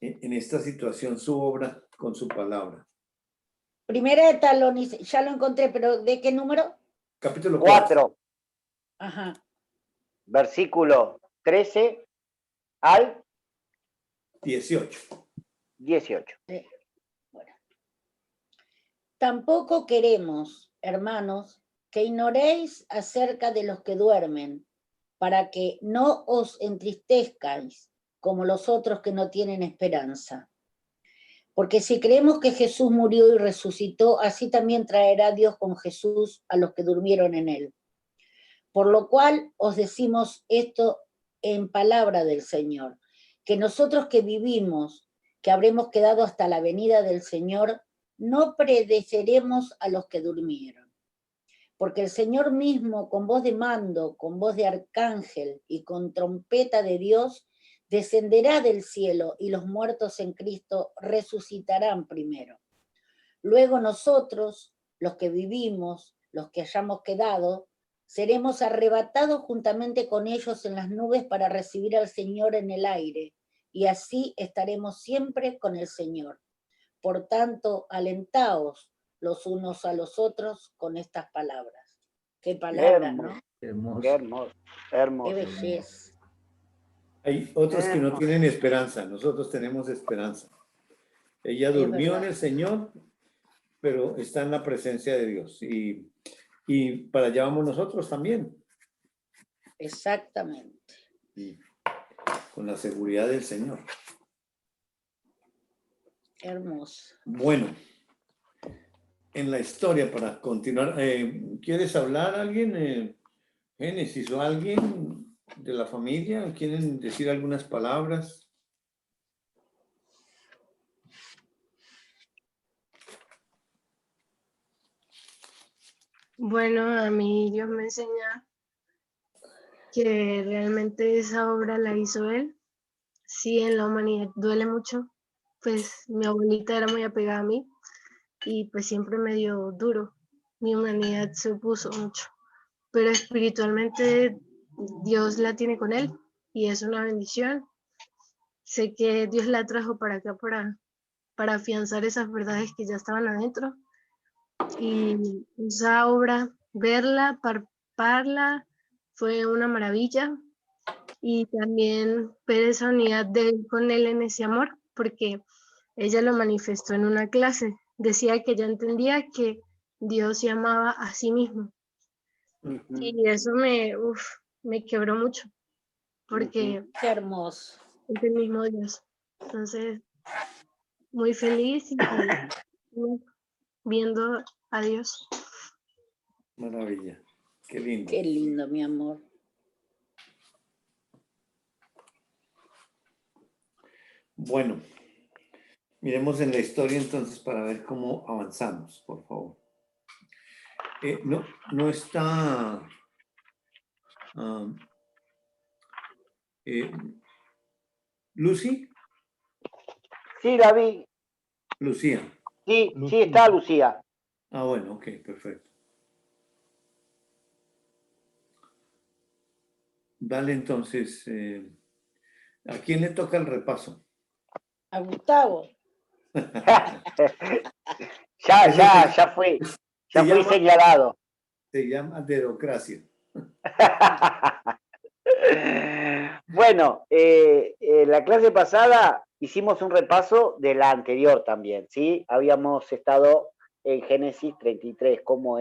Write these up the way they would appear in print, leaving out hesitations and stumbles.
en esta situación su obra con su palabra. Primera de Tesalonicenses, ya lo encontré, pero ¿de qué número? Capítulo 4. Ajá. Versículo 13 al 18. 18. Bueno. Tampoco queremos, hermanos, que ignoréis acerca de los que duermen, para que no os entristezcáis como los otros que no tienen esperanza. Porque si creemos que Jesús murió y resucitó, así también traerá Dios con Jesús a los que durmieron en él. Por lo cual os decimos esto en palabra del Señor, que nosotros que vivimos, que habremos quedado hasta la venida del Señor, no predeceremos a los que durmieron. Porque el Señor mismo, con voz de mando, con voz de arcángel y con trompeta de Dios, descenderá del cielo y los muertos en Cristo resucitarán primero. Luego nosotros, los que vivimos, los que hayamos quedado, seremos arrebatados juntamente con ellos en las nubes para recibir al Señor en el aire, y así estaremos siempre con el Señor. Por tanto, alentaos los unos a los otros con estas palabras. Qué palabras, ¿no? Hermoso. Qué hermoso, hermoso. Qué belleza. Hay otros que no tienen esperanza, nosotros tenemos esperanza. Ella durmió en el Señor, pero está en la presencia de Dios. Y para allá vamos nosotros también. Exactamente. Y con la seguridad del Señor. Hermoso. Bueno, en la historia, para continuar, ¿quieres hablar alguien? Génesis o alguien de la familia, ¿quieren decir algunas palabras? Bueno, a mí Dios me enseña que realmente esa obra la hizo Él. Sí, en la humanidad duele mucho, pues mi abuelita era muy apegada a mí y pues siempre me dio duro. Mi humanidad se opuso mucho, pero espiritualmente Dios la tiene con Él y es una bendición. Sé que Dios la trajo para acá para afianzar esas verdades que ya estaban adentro. Y esa obra, verla, palparla, fue una maravilla. Y también ver esa unidad de él con él en ese amor, porque ella lo manifestó en una clase. Decía que ella entendía que Dios se amaba a sí mismo. Y eso me quebró mucho, porque Qué hermoso. es el mismo Dios. Entonces, muy feliz y viendo a Dios. Maravilla, qué lindo. Qué lindo, mi amor. Bueno, miremos en la historia entonces para ver cómo avanzamos, por favor. No está... ¿Lucy? Sí, David. Lucía. Sí, sí está Lucía. Ah, bueno, ok, perfecto. Dale entonces, ¿a quién le toca el repaso? A Gustavo. Ya fui señalado. Se llama dedocracia. Bueno, la clase pasada hicimos un repaso de la anterior también, ¿sí? Habíamos estado en Génesis 33, cómo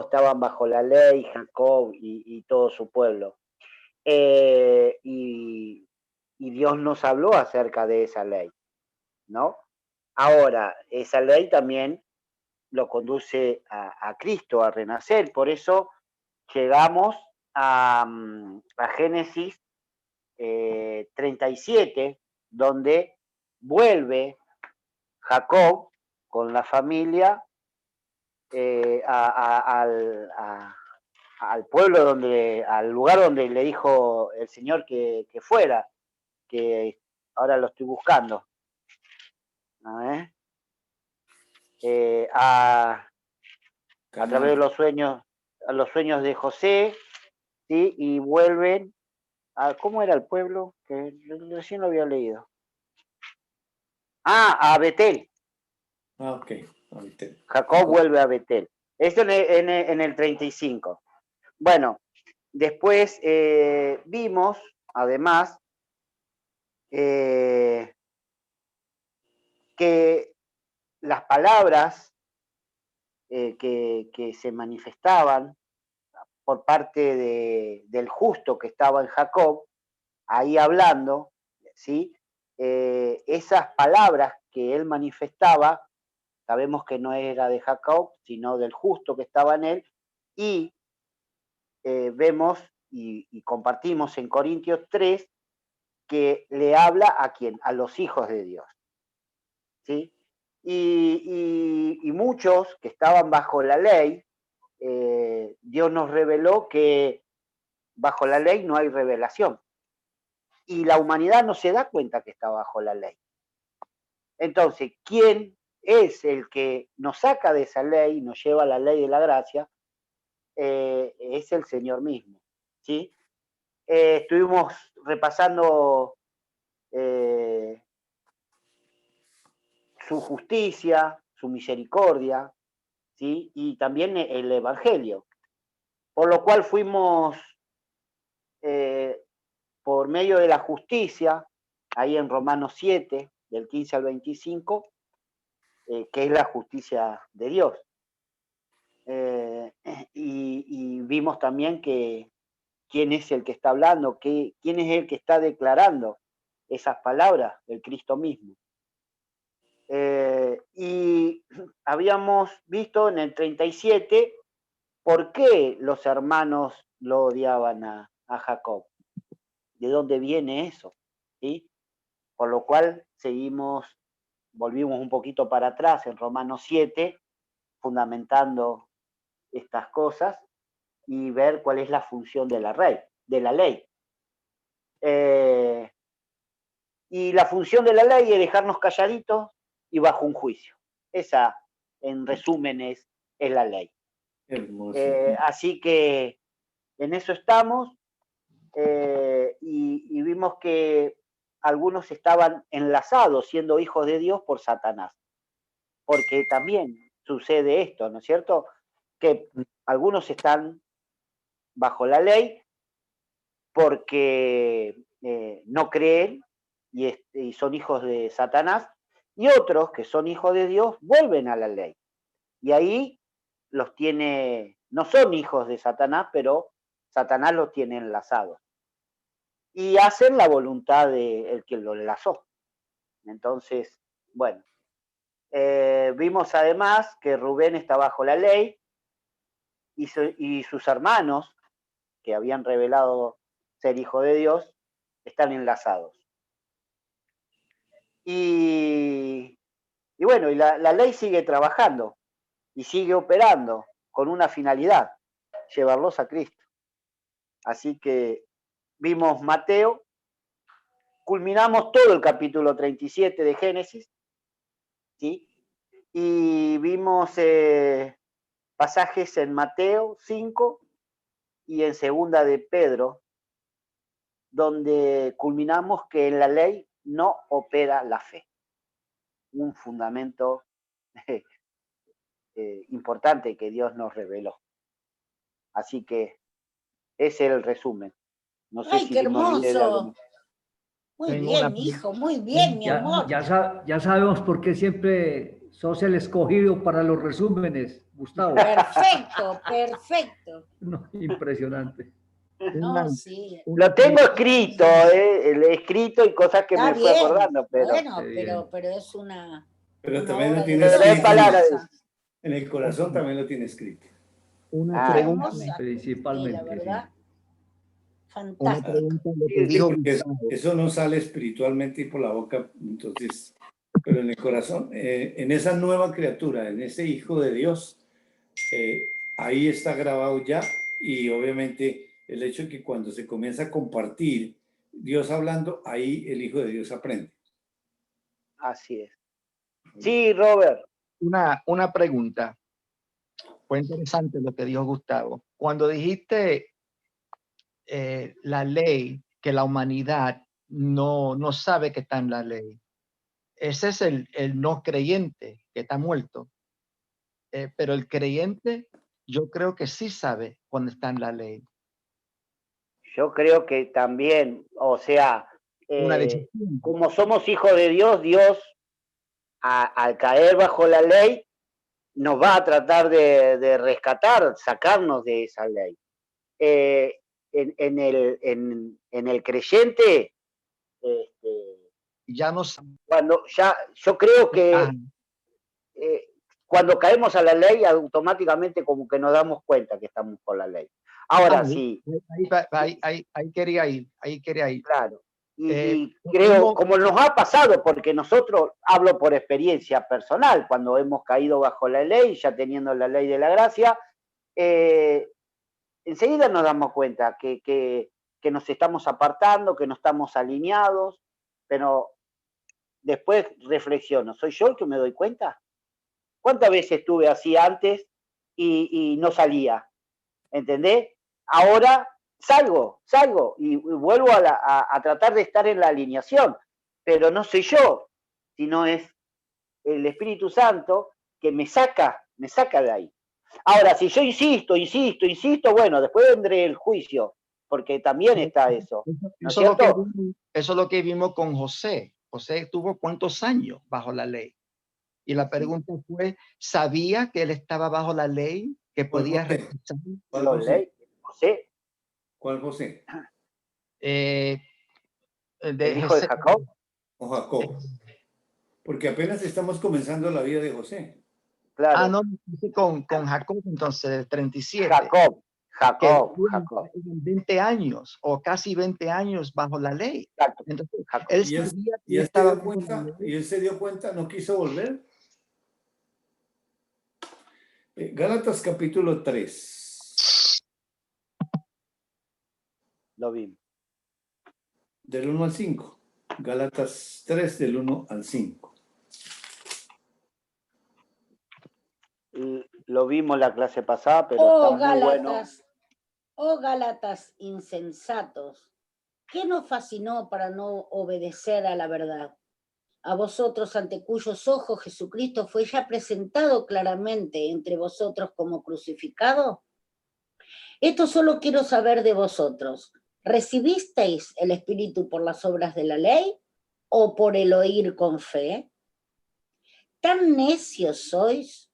estaban bajo la ley Jacob y todo su pueblo. Y Dios nos habló acerca de esa ley, ¿no? Ahora, esa ley también lo conduce a Cristo, a renacer, por eso llegamos a Génesis 37, donde vuelve Jacob con la familia al pueblo al lugar donde le dijo el Señor que fuera, que ahora lo estoy buscando. A través de los sueños de José, ¿sí? Y vuelven ¿Cómo era el pueblo? Que recién lo había leído. A Betel. Ok. Ahorita. Jacob vuelve a Betel. Esto en el 35. Bueno, después vimos, además, que las palabras que se manifestaban por parte del justo que estaba en Jacob, ahí hablando, ¿sí? Esas palabras que él manifestaba, sabemos que no era de Jacob, sino del justo que estaba en él, y vemos y compartimos en Corintios 3 que le habla a quién, a los hijos de Dios, ¿sí? Y muchos que estaban bajo la ley, Dios nos reveló que bajo la ley no hay revelación. Y la humanidad no se da cuenta que está bajo la ley. Entonces, ¿quién es el que nos saca de esa ley y nos lleva a la ley de la gracia? Es el Señor mismo, ¿sí? Estuvimos repasando su justicia, su misericordia, ¿sí? Y también el Evangelio. Por lo cual fuimos, por medio de la justicia, ahí en Romanos 7, del 15 al 25, que es la justicia de Dios. Y vimos también que quién es el que está hablando, quién es el que está declarando esas palabras, el Cristo mismo. Y habíamos visto en el 37 por qué los hermanos lo odiaban a Jacob, de dónde viene eso, ¿sí? Por lo cual volvimos un poquito para atrás en Romanos 7, fundamentando estas cosas y ver cuál es la función de la ley. Y la función de la ley es dejarnos calladitos y bajo un juicio. Esa, en resumen, es la ley. Hermoso. Así que en eso estamos y vimos que algunos estaban enlazados siendo hijos de Dios por Satanás. Porque también sucede esto, ¿no es cierto? Que algunos están bajo la ley porque no creen y son hijos de Satanás, y otros que son hijos de Dios vuelven a la ley. Y ahí los tiene, no son hijos de Satanás, pero Satanás los tiene enlazados. Y hacen la voluntad del que lo enlazó. Entonces, bueno, vimos además que Rubén está bajo la ley y sus hermanos, que habían revelado ser hijo de Dios, están enlazados. Y bueno, y la ley sigue trabajando y sigue operando con una finalidad, llevarlos a Cristo. Así que vimos Mateo, culminamos todo el capítulo 37 de Génesis, ¿sí? Y vimos pasajes en Mateo 5 y en segunda de Pedro, donde culminamos que en la ley no opera la fe. Un fundamento importante que Dios nos reveló. Así que ese es el resumen. No sé ¡Ay, si qué me olvidé de algo hermoso! más. Muy Tengo bien, una- hijo, muy bien, mi amor. Ya sabemos por qué siempre sos el escogido para los resúmenes, Gustavo. Perfecto, perfecto. No, impresionante. No, sí. Lo tengo escrito, escrito y cosas que Está me fui bien. acordando, pero Bueno, Qué bien. pero es una Pero también lo obra de tiene pero Dios es escrito palabra de hermosa. en el corazón, también lo tiene escrito. Una pregunta. Hermosa. principalmente. Sí, la verdad. Sí. Una Fantástico. pregunta lo Sí, que sí, dijo Porque Gustavo. eso no sale espiritualmente y por la boca, entonces, pero en el corazón, en esa nueva criatura, en ese hijo de Dios, ahí está grabado ya, y obviamente el hecho de que cuando se comienza a compartir Dios hablando, ahí el hijo de Dios aprende. Así es. Sí, Robert. Una pregunta. Fue interesante lo que dijo Gustavo. Cuando dijiste la ley que la humanidad no sabe que está en la ley. Ese es el no creyente que está muerto. Pero el creyente, yo creo que sí sabe cuando está en la ley. Yo creo que también, o sea, Una decisión. como somos hijos de Dios, Dios al caer bajo la ley nos va a tratar de rescatar, sacarnos de esa ley. En el creyente, Ya no cuando ya, yo creo que ah, cuando caemos a la ley, automáticamente como que nos damos cuenta que estamos por la ley. Ahora sí. Ahí quería ir. Claro. Y ¿cómo? creo, como nos ha pasado, porque nosotros, hablo por experiencia personal, cuando hemos caído bajo la ley, ya teniendo la ley de la gracia, enseguida nos damos cuenta que nos estamos apartando, que no estamos alineados, pero después reflexiono, ¿soy yo el que me doy cuenta? ¿Cuántas veces estuve así antes y no salía? ¿Entendés? Ahora salgo y vuelvo a tratar de estar en la alineación, pero no soy yo, sino es el Espíritu Santo que me saca de ahí. Ahora, si yo insisto, bueno, después vendré el juicio, porque también está eso, ¿no es cierto? Eso es lo que vimos con José. José estuvo ¿cuántos años bajo la ley? Y la pregunta fue, ¿sabía que él estaba bajo la ley? Que podía rechazar. ¿Cuál José? José. ¿Cuál José? ¿El hijo de Jacob? O Jacob. Porque apenas estamos comenzando la vida de José. Claro. No, con Jacob entonces, del 37. Jacob. 20 años o casi 20 años bajo la ley. Exacto. Entonces, Jacob. ¿Y él se dio cuenta? ¿No quiso volver? Gálatas capítulo 3. Lo vimos. Del 1 al 5. Gálatas 3 del 1 al 5. Lo vimos la clase pasada, pero está muy bueno. Oh Gálatas insensatos, ¿qué nos fascinó para no obedecer a la verdad? A vosotros ante cuyos ojos Jesucristo fue ya presentado claramente entre vosotros como crucificado. Esto solo quiero saber de vosotros. ¿Recibisteis el Espíritu por las obras de la ley o por el oír con fe? ¿Tan necios sois?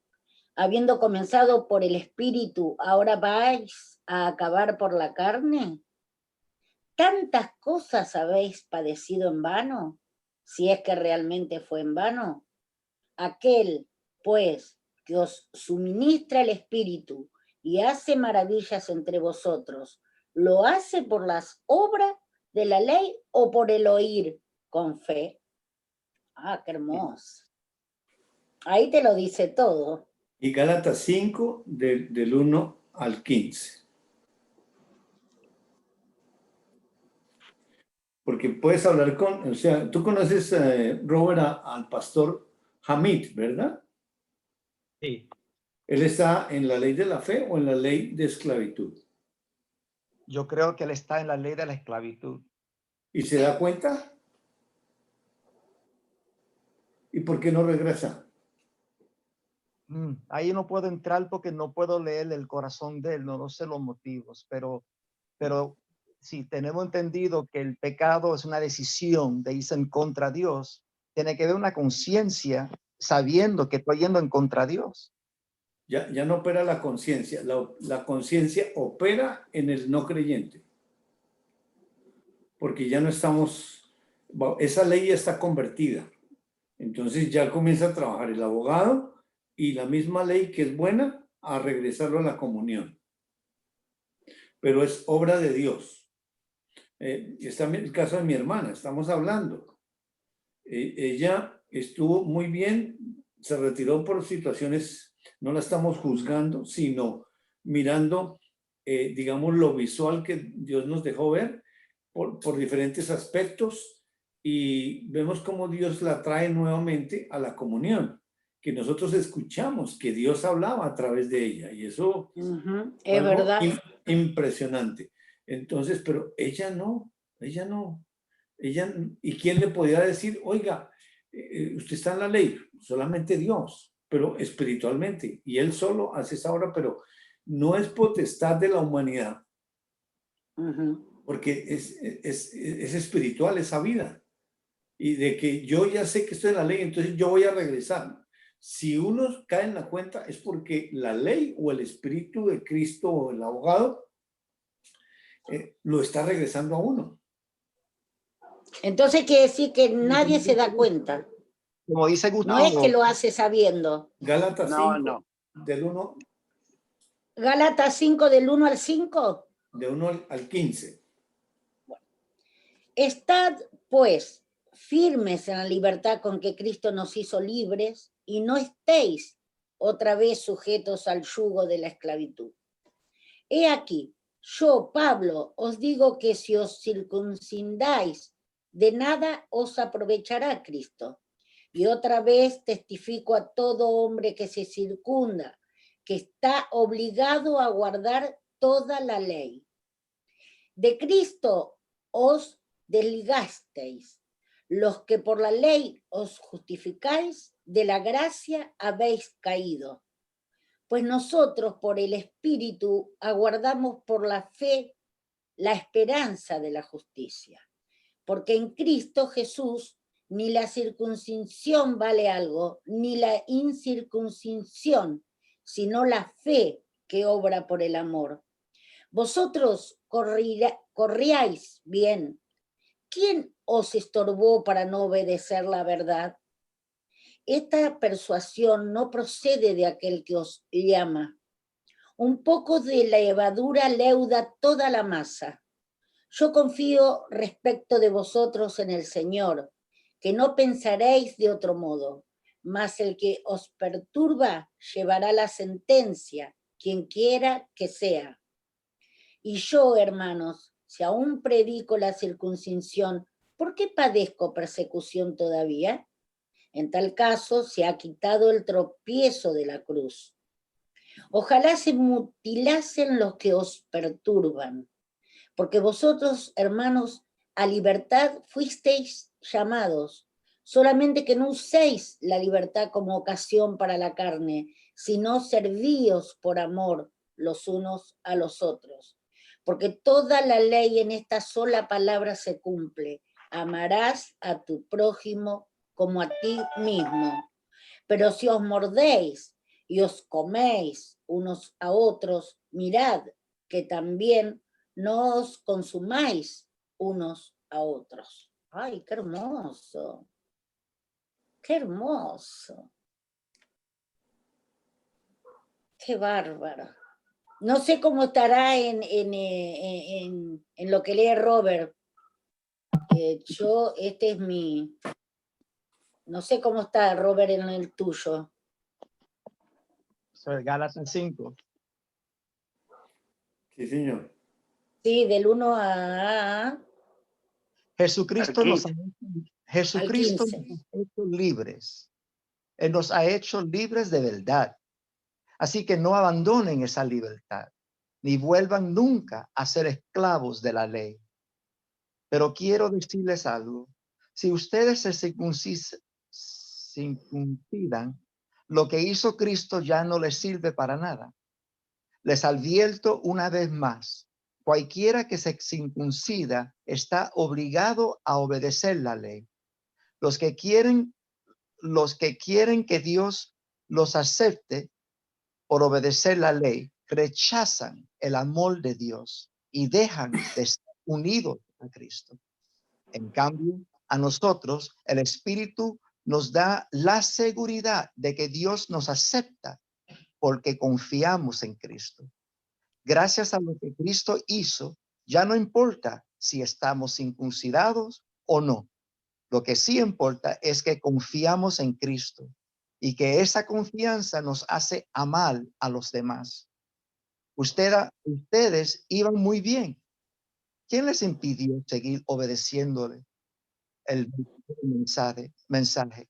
Habiendo comenzado por el Espíritu, ¿ahora vais a acabar por la carne? ¿Tantas cosas habéis padecido en vano? Si es que realmente fue en vano. Aquel, pues, que os suministra el Espíritu y hace maravillas entre vosotros, ¿lo hace por las obras de la ley o por el oír con fe? Ah, qué hermoso. Ahí te lo dice todo. Y Gálatas 5 del 1 al 15. Porque puedes hablar con, o sea, tú conoces, Robert, al pastor Hamid, ¿verdad? Sí. ¿Él está en la ley de la fe o en la ley de esclavitud? Yo creo que él está en la ley de la esclavitud. ¿Y se da cuenta? ¿Y por qué no regresa? Ahí no puedo entrar porque no puedo leer el corazón de él, no sé los motivos, pero si tenemos entendido que el pecado es una decisión de irse en contra de Dios, tiene que haber una conciencia sabiendo que estoy yendo en contra de Dios. Ya no opera la conciencia. La conciencia opera en el no creyente. Porque ya no estamos, esa ley ya está convertida. Entonces ya comienza a trabajar el abogado y la misma ley que es buena a regresarlo a la comunión. Pero es obra de Dios. Está el caso de mi hermana, estamos hablando. Ella estuvo muy bien, se retiró por situaciones, no la estamos juzgando, sino mirando, digamos, lo visual que Dios nos dejó ver por diferentes aspectos, y vemos cómo Dios la trae nuevamente a la comunión, que nosotros escuchamos que Dios hablaba a través de ella, y eso es verdad. impresionante. Entonces, pero ella no, Ella no. ¿Y quién le podía decir, oiga, usted está en la ley? Solamente Dios, pero espiritualmente. Y Él solo hace esa obra, pero no es potestad de la humanidad, porque es espiritual esa vida. Y de que yo ya sé que estoy en la ley, entonces yo voy a regresar. Si uno cae en la cuenta es porque la ley o el Espíritu de Cristo o el abogado lo está regresando a uno. Entonces quiere decir que nadie se da cuenta. Como dice No Gustavo, es que lo hace sabiendo. Gálatas No, 5, no. del 1, Gálatas 5 del 1 al 5. de 1 al 15. Estad, pues, firmes en la libertad con que Cristo nos hizo libres y no estéis otra vez sujetos al yugo de la esclavitud. He aquí, yo, Pablo, os digo que si os circuncidáis, de nada os aprovechará Cristo. Y otra vez testifico a todo hombre que se circunda, que está obligado a guardar toda la ley. De Cristo os desligasteis, los que por la ley os justificáis, de la gracia habéis caído. Pues nosotros por el Espíritu aguardamos por la fe la esperanza de la justicia. Porque en Cristo Jesús ni la circuncisión vale algo, ni la incircuncisión, sino la fe que obra por el amor. Vosotros corríais bien. ¿Quién os estorbó para no obedecer la verdad? Esta persuasión no procede de aquel que os llama. Un poco de levadura leuda toda la masa. Yo confío respecto de vosotros en el Señor, que no pensaréis de otro modo, mas el que os perturba llevará la sentencia, quien quiera que sea. Y yo, hermanos, si aún predico la circuncisión, ¿por qué padezco persecución todavía? En tal caso, se ha quitado el tropiezo de la cruz. Ojalá se mutilasen los que os perturban, porque vosotros, hermanos, a libertad fuisteis llamados, solamente que no uséis la libertad como ocasión para la carne, sino servíos por amor los unos a los otros. Porque toda la ley en esta sola palabra se cumple: amarás a tu prójimo como a ti mismo. Pero si os mordéis y os coméis unos a otros, mirad que también no os consumáis unos a otros. ¡Ay, qué hermoso! ¡Qué hermoso! ¡Qué bárbaro! No sé cómo estará en lo que lee Robert. Este es mi... No sé cómo está Robert en el tuyo. Gálatas 5. Sí, señor. Sí, del 1 a... Jesucristo Al nos 15. Jesucristo al 15. nos ha hecho libres. Él nos ha hecho libres de verdad. Así que no abandonen esa libertad, ni vuelvan nunca a ser esclavos de la ley. Pero quiero decirles algo. Si ustedes se circuncidan, lo que hizo Cristo ya no les sirve para nada. Les advierto una vez más, cualquiera que se circuncida está obligado a obedecer la ley. Los que quieren que Dios los acepte por obedecer la ley, rechazan el amor de Dios y dejan de estar unidos a Cristo. En cambio, a nosotros el Espíritu nos da la seguridad de que Dios nos acepta porque confiamos en Cristo. Gracias a lo que Cristo hizo, ya no importa si estamos circuncidados o no. Lo que sí importa es que confiamos en Cristo y que esa confianza nos hace amar a los demás. Ustedes iban muy bien. ¿Quién les impidió seguir obedeciéndole el mensaje?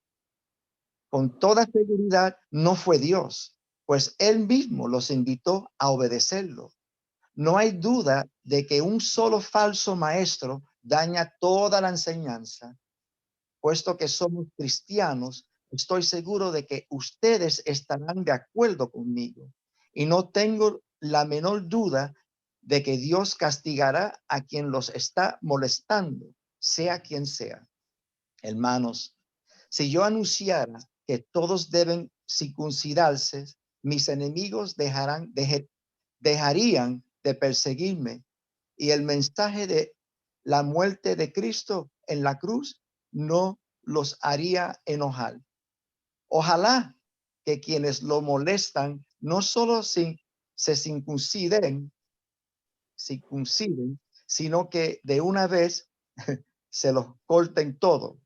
Con toda seguridad no fue Dios, pues Él mismo los invitó a obedecerlo. No hay duda de que un solo falso maestro daña toda la enseñanza. Puesto que somos cristianos, estoy seguro de que ustedes estarán de acuerdo conmigo y no tengo la menor duda de que Dios castigará a quien los está molestando, sea quien sea. Hermanos, si yo anunciara que todos deben circuncidarse, mis enemigos dejarían de perseguirme y el mensaje de la muerte de Cristo en la cruz no los haría enojar. Ojalá que quienes lo molestan no solo se circunciden, sino que de una vez se los corten todo.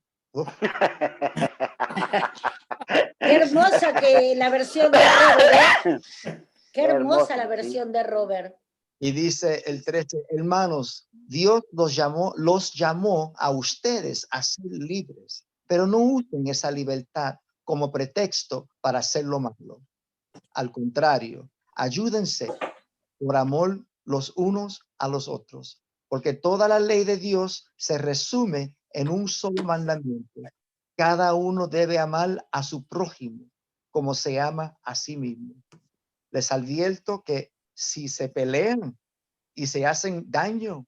Qué hermosa que la versión de Robert, ¿eh? Qué hermosa la sí. versión de Robert. Y dice el 13, hermanos, Dios los llamó a ustedes a ser libres, pero no usen esa libertad como pretexto para hacer lo malo. Al contrario, ayúdense por amor los unos a los otros, porque toda la ley de Dios se resume en un solo mandamiento. Cada uno debe amar a su prójimo como se ama a sí mismo. Les advierto que si se pelean y se hacen daño,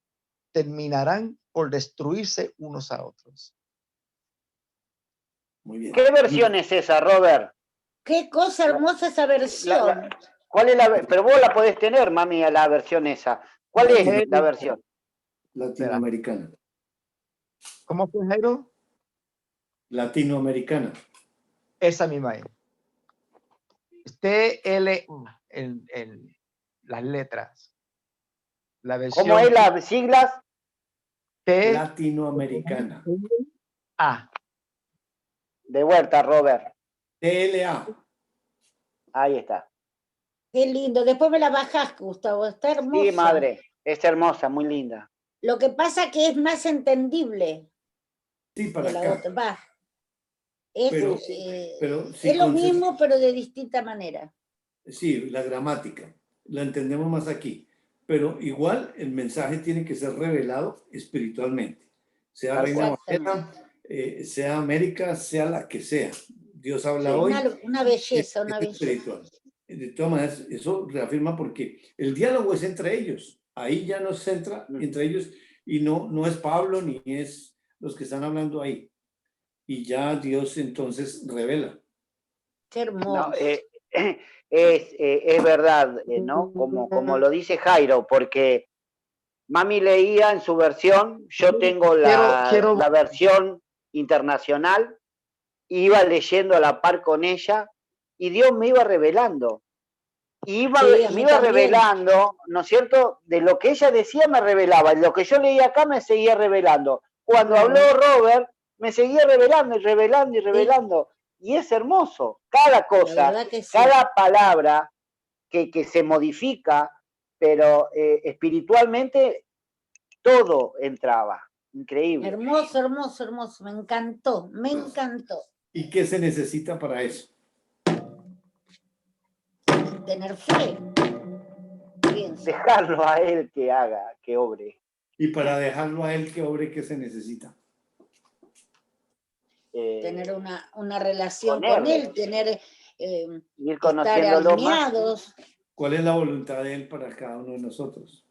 terminarán por destruirse unos a otros. Muy bien. ¿Qué versión es esa, Robert? Qué cosa hermosa esa versión. ¿Cuál es pero vos la podés tener, mami, la versión esa. ¿Cuál es la versión? Latinoamericana. ¿Cómo fue, Jairo? Latinoamericana. Esa misma es. TL en las letras. La versión ¿Cómo es las siglas? Latinoamericana. A. De vuelta, Robert. TLA. Ahí está. Qué lindo. Después me la bajás, Gustavo. Está hermosa. Sí, madre. Es hermosa, muy linda. Lo que pasa que es más entendible Sí, para que la acá. otra. Va. Es, Pero sí, es lo mismo, pero de distinta manera. Sí, la gramática. La entendemos más aquí. Pero igual el mensaje tiene que ser revelado espiritualmente. Sea Reina Valera, sea América, sea la que sea. Dios habla Sí. hoy. Una belleza, es una belleza. espiritual. De todas maneras, eso reafirma porque el diálogo es entre ellos. Ahí ya no se centra entre ellos y no es Pablo ni es los que están hablando ahí. Y ya Dios entonces revela. Qué hermoso. No, es verdad, ¿no? Como lo dice Jairo, porque mami leía en su versión, yo tengo la versión internacional, iba leyendo a la par con ella y Dios me iba revelando. Me iba revelando, ¿no es cierto? De lo que ella decía me revelaba, de lo que yo leía acá me seguía revelando. Cuando habló Robert, me seguía revelando y revelando y revelando. Y es hermoso, cada cosa, cada palabra que se modifica, pero espiritualmente todo entraba. Increíble. Hermoso, hermoso, hermoso. Me encantó, me encantó. ¿Y qué se necesita para eso? Tener fe. Pienso. Dejarlo a él que haga, que obre. Y para dejarlo a él que obre, ¿qué se necesita? Tener una relación con él, tener ir estar alineados. ¿Cuál es la voluntad de él para cada uno de nosotros?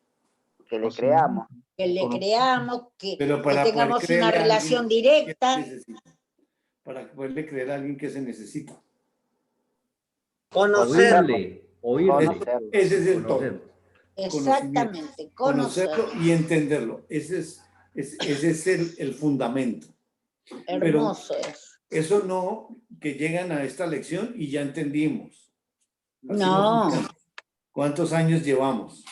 Que le creamos. Que le creamos, que para tengamos una relación directa. Para poderle creer a alguien que se necesita. Conocerle. Oírle. Ese es el todo. Exactamente. Conocerlo y entenderlo. Ese es el fundamento. Hermoso es. Eso no, que llegan a esta lección y ya entendimos. Así no. ¿Cuántos años llevamos?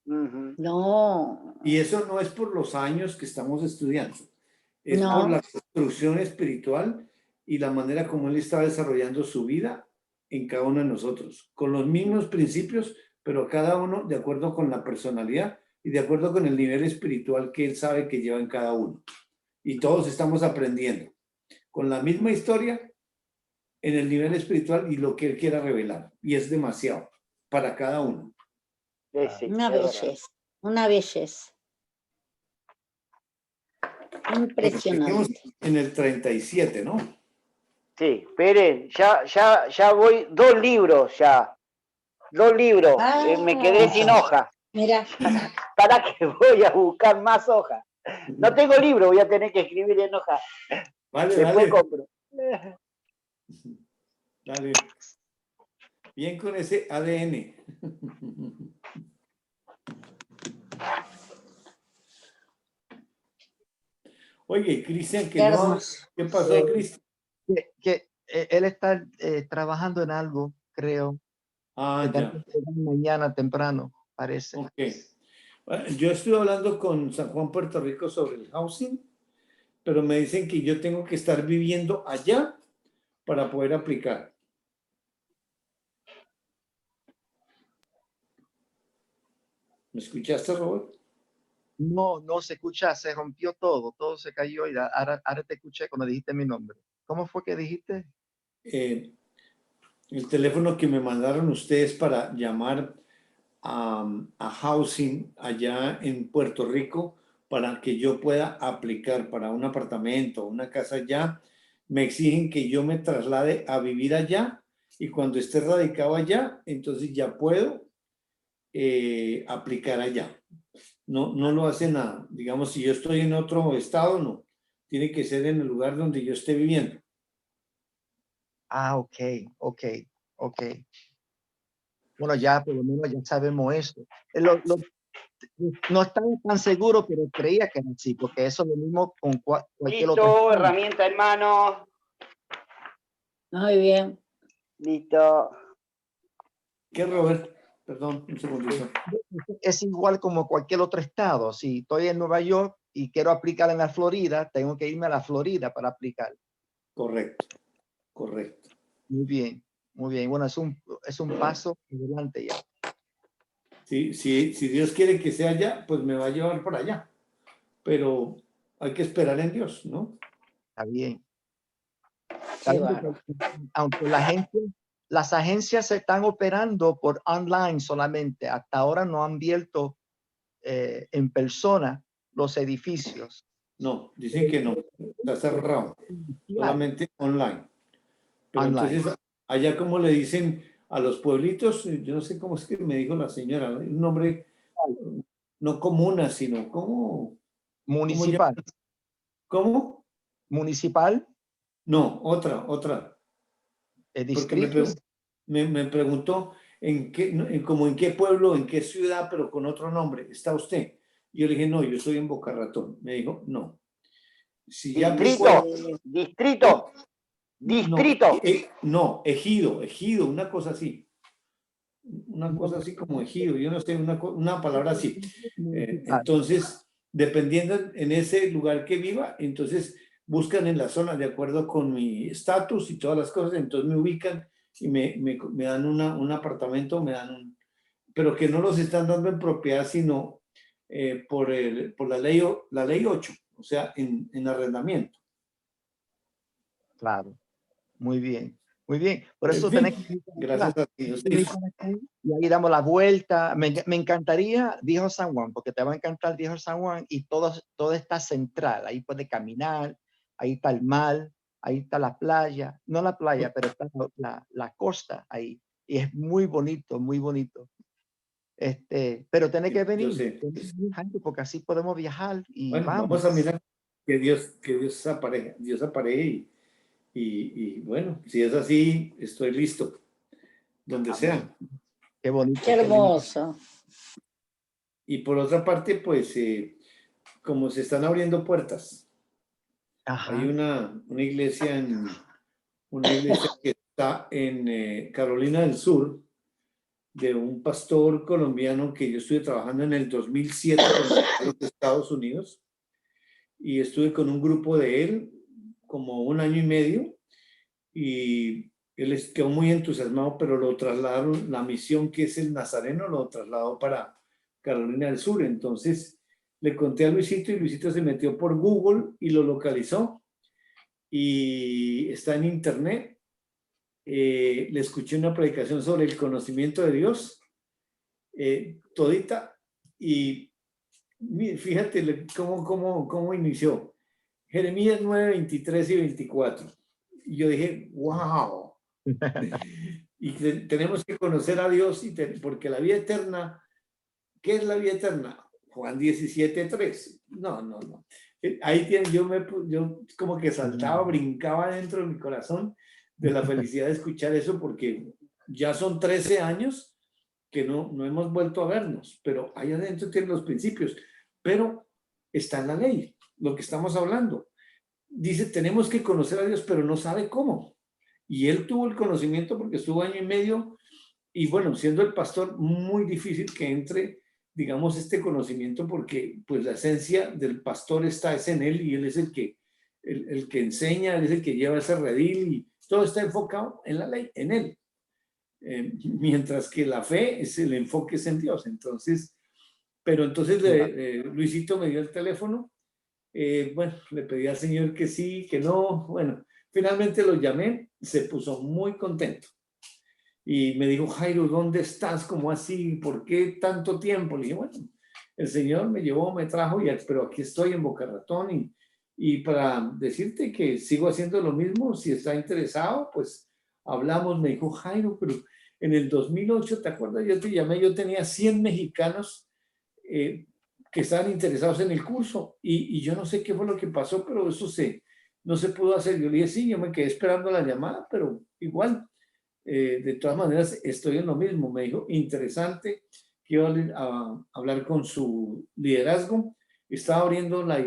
No. Y eso no es por los años que estamos estudiando. Es por la construcción espiritual y la manera como él está desarrollando su vida en cada uno de nosotros. Con los mismos principios, pero cada uno de acuerdo con la personalidad y de acuerdo con el nivel espiritual que él sabe que lleva en cada uno. Y todos estamos aprendiendo con la misma historia en el nivel espiritual y lo que él quiera revelar. Y es demasiado para cada uno. Una belleza, una belleza. Estamos Impresionante. en el 37, ¿no? Sí, esperen, ya voy, 2 libros ya. 2 libros, me quedé sin hoja. Mira, ¿Para que voy a buscar más hojas? No tengo libro, voy a tener que escribir en hoja. Vale, Después dale, compro. dale. Bien con ese ADN. Oye, Cristian, que qué no, hermoso. ¿qué pasó, Cristian? Él está trabajando en algo, creo, Ah, que ya, también será mañana temprano, parece. ok. Yo estuve hablando con San Juan, Puerto Rico sobre el housing, pero me dicen que yo tengo que estar viviendo allá para poder aplicar. ¿Me escuchaste, Robert? No, no se escucha, se rompió todo se cayó y ahora te escuché cuando dijiste mi nombre. ¿Cómo fue que dijiste? El teléfono que me mandaron ustedes para llamar a housing allá en Puerto Rico para que yo pueda aplicar para un apartamento, una casa allá, me exigen que yo me traslade a vivir allá y cuando esté radicado allá, entonces ya puedo aplicar allá. No, no lo hace nada. Digamos, si yo estoy en otro estado, no. Tiene que ser en el lugar donde yo esté viviendo. Ah, ok. Bueno, ya por lo menos ya sabemos eso. No estaba tan seguro, pero creía que era así, porque eso es lo mismo con cualquier otro Listo, estado. herramienta en mano. Muy bien. Listo. ¿Qué, Robert? Perdón, un segundito. Es igual como cualquier otro estado. Si estoy en Nueva York y quiero aplicar en la Florida, tengo que irme a la Florida para aplicar. Correcto, correcto. Muy bien. Bueno, es un paso adelante ya. Si Dios quiere que sea allá, pues me va a llevar por allá. Pero hay que esperar en Dios, ¿no? Está bien. Qué bárbaro. Aunque las agencias se están operando por online solamente. Hasta ahora no han abierto en persona los edificios. No, dicen que no. Está cerrado. Solamente online. Pero Online. entonces, allá como le dicen a los pueblitos, yo no sé cómo es que me dijo la señora, ¿no? Un nombre no comuna, sino como... Municipal. ¿Cómo? Municipal, No, otra. Porque distritos. me preguntó como en qué pueblo, en qué ciudad, pero con otro nombre, ¿está usted? Y yo le dije, no, yo estoy en Boca Ratón. Me dijo, no. Si ya Distrito. No, ejido, una cosa así. Una cosa así como ejido, yo no sé, una palabra así. Entonces, dependiendo en ese lugar que viva, entonces buscan en la zona de acuerdo con mi estatus y todas las cosas, entonces me ubican y me dan un apartamento, pero que no los están dando en propiedad, sino por la ley 8, o sea, en arrendamiento. Claro. Muy bien. Por En eso fin, tenés que... gracias a Dios. Y ahí damos la vuelta. Me encantaría Viejo San Juan, porque te va a encantar Viejo San Juan y todo está central. Ahí puedes caminar, ahí está el mar, ahí está la playa. No la playa, pero está la costa ahí. Y es muy bonito, muy bonito. Pero tenés que venir, Yo sé. Jaime, porque así podemos viajar y Bueno, vamos. vamos a mirar que Dios apareje y bueno, si es así, estoy listo, donde Amén. sea. Qué bonito. Qué hermoso. Y por otra parte, pues, como se están abriendo puertas, Ajá. hay una iglesia que está en Carolina del Sur, de un pastor colombiano que yo estuve trabajando en el 2007 con los Estados Unidos, y estuve con un grupo de él como 1 año y medio, y él quedó muy entusiasmado, pero lo trasladaron, la misión que es el Nazareno, lo trasladó para Carolina del Sur. Entonces le conté a Luisito y Luisito se metió por Google y lo localizó y está en internet. Le escuché una predicación sobre el conocimiento de Dios, todita, y fíjate cómo inició. Jeremías 9, 23 y 24. Y yo dije, wow. Y tenemos que conocer a Dios porque la vida eterna, ¿qué es la vida eterna? Juan 17, 3. No, no, no. Ahí tiene, yo como que saltaba, brincaba dentro de mi corazón de la felicidad de escuchar eso, porque ya son 13 años que no hemos vuelto a vernos, pero ahí adentro tienen los principios, pero está en la ley, lo que estamos hablando. Dice, tenemos que conocer a Dios, pero no sabe cómo. Y él tuvo el conocimiento porque estuvo año y medio, y bueno, siendo el pastor, muy difícil que entre, digamos, este conocimiento, porque pues la esencia del pastor es en él, y él es el que enseña, él es el que lleva ese redil, y todo está enfocado en la ley, en él. Mientras que la fe es el enfoque es en Dios. Entonces, pero entonces Luisito me dio el teléfono. Bueno, le pedí al Señor que sí, que no. Bueno, finalmente lo llamé, se puso muy contento. Y me dijo, Jairo, ¿dónde estás? ¿Cómo así? ¿Por qué tanto tiempo? Le dije, bueno, el Señor me llevó, me trajo, pero aquí estoy en Boca Ratón, y para decirte que sigo haciendo lo mismo, si está interesado, pues hablamos. Me dijo, Jairo, pero en el 2008, ¿te acuerdas? Yo te llamé, yo tenía 100 mexicanos que estaban interesados en el curso, y yo no sé qué fue lo que pasó, pero eso no se pudo hacer. Yo le dije, sí, yo me quedé esperando la llamada, pero igual, de todas maneras, estoy en lo mismo. Me dijo, interesante, quiero hablar con su liderazgo. Estaba abriendo la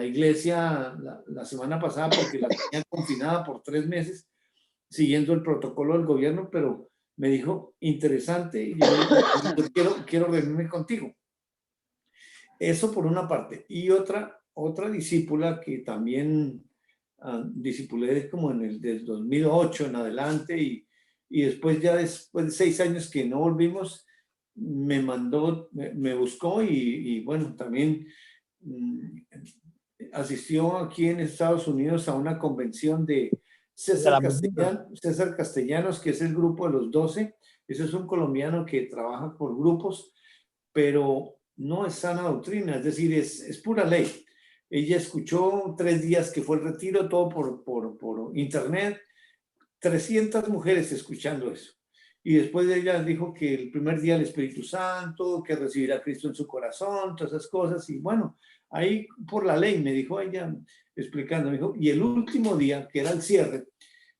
iglesia la semana pasada porque la tenía confinada por 3 meses, siguiendo el protocolo del gobierno, pero me dijo, interesante, y yo quiero reunirme contigo. Eso por una parte. Y otra discípula que también discipulé como del 2008 en adelante, y después, ya después de 6 años que no volvimos, me mandó, me buscó, y bueno, también asistió aquí en Estados Unidos a una convención de César Castellanos, que es el grupo de los 12. Ese es un colombiano que trabaja por grupos, pero no es sana doctrina, es decir, es pura ley. Ella escuchó 3 días que fue el retiro, todo por internet, 300 mujeres escuchando eso. Y después de ella dijo que el primer día el Espíritu Santo, que recibirá a Cristo en su corazón, todas esas cosas. Y bueno, ahí por la ley, me dijo ella, explicando, me dijo, y el último día, que era el cierre,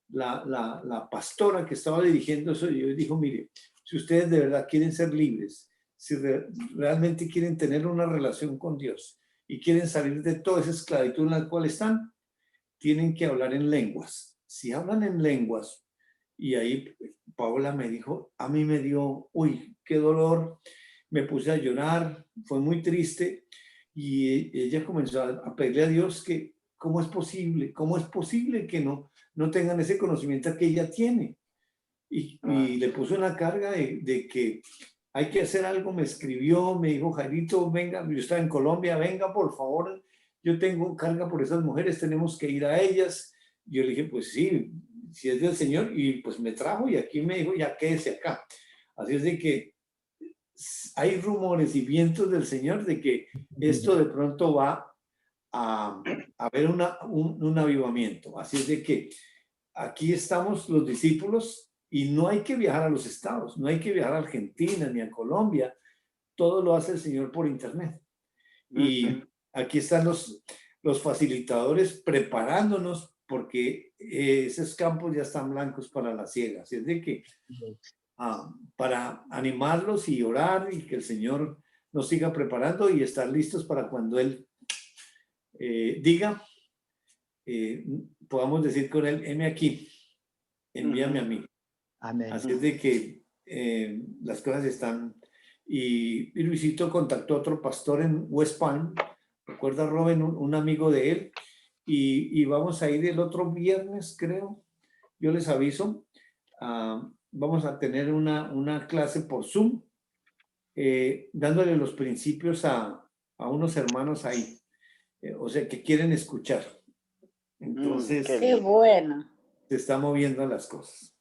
la pastora que estaba dirigiendo eso, yo dijo, mire, si ustedes de verdad quieren ser libres, si realmente quieren tener una relación con Dios y quieren salir de toda esa esclavitud en la cual están, tienen que hablar en lenguas. Si hablan en lenguas, y ahí Paola me dijo, a mí me dio, uy, qué dolor, me puse a llorar, fue muy triste, y ella comenzó a pedirle a Dios que cómo es posible que no tengan ese conocimiento que ella tiene. Y le puso una carga de que hay que hacer algo. Me escribió, me dijo, Jairito, venga, yo estaba en Colombia, venga, por favor, yo tengo carga por esas mujeres, tenemos que ir a ellas. Yo le dije, pues sí, si es del Señor, y pues me trajo, y aquí me dijo, ya quédese acá. Así es de que hay rumores y vientos del Señor de que esto de pronto va a haber un avivamiento. Así es de que aquí estamos los discípulos, y no hay que viajar a los estados, no hay que viajar a Argentina ni a Colombia, todo lo hace el Señor por internet. Y aquí están los facilitadores preparándonos, porque esos campos ya están blancos para la siega. Así es de que para animarlos y orar, y que el Señor nos siga preparando y estar listos para cuando Él diga, podamos decir con Él, heme aquí, envíame a mí. Amén. Así es de que las cosas están. Y Luisito contactó a otro pastor en West Palm, recuerda Robin, un amigo de él, y vamos a ir el otro viernes, creo, yo les aviso. Vamos a tener una clase por Zoom, dándole los principios a unos hermanos ahí, o sea, que quieren escuchar. Entonces, qué bueno. se están moviendo las cosas.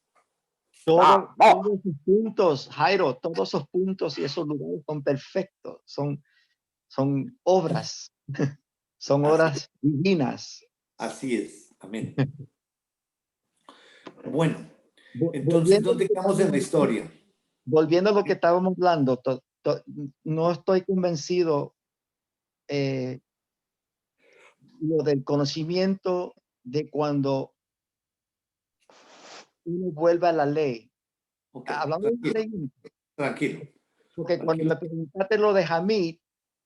Todos esos puntos, Jairo, todos esos puntos y esos lugares son perfectos, son obras. son Así horas divinas. Así es. Amén. Bueno, Vo- entonces, Volviendo a lo ¿dónde que quedamos en la estábamos- historia? volviendo a lo que estábamos hablando, no estoy convencido lo del conocimiento de cuando uno vuelve a la ley. Ok, Hablando de la tranquilo, ley, tranquilo. porque cuando Tranquilo. me preguntaste lo de Hamid,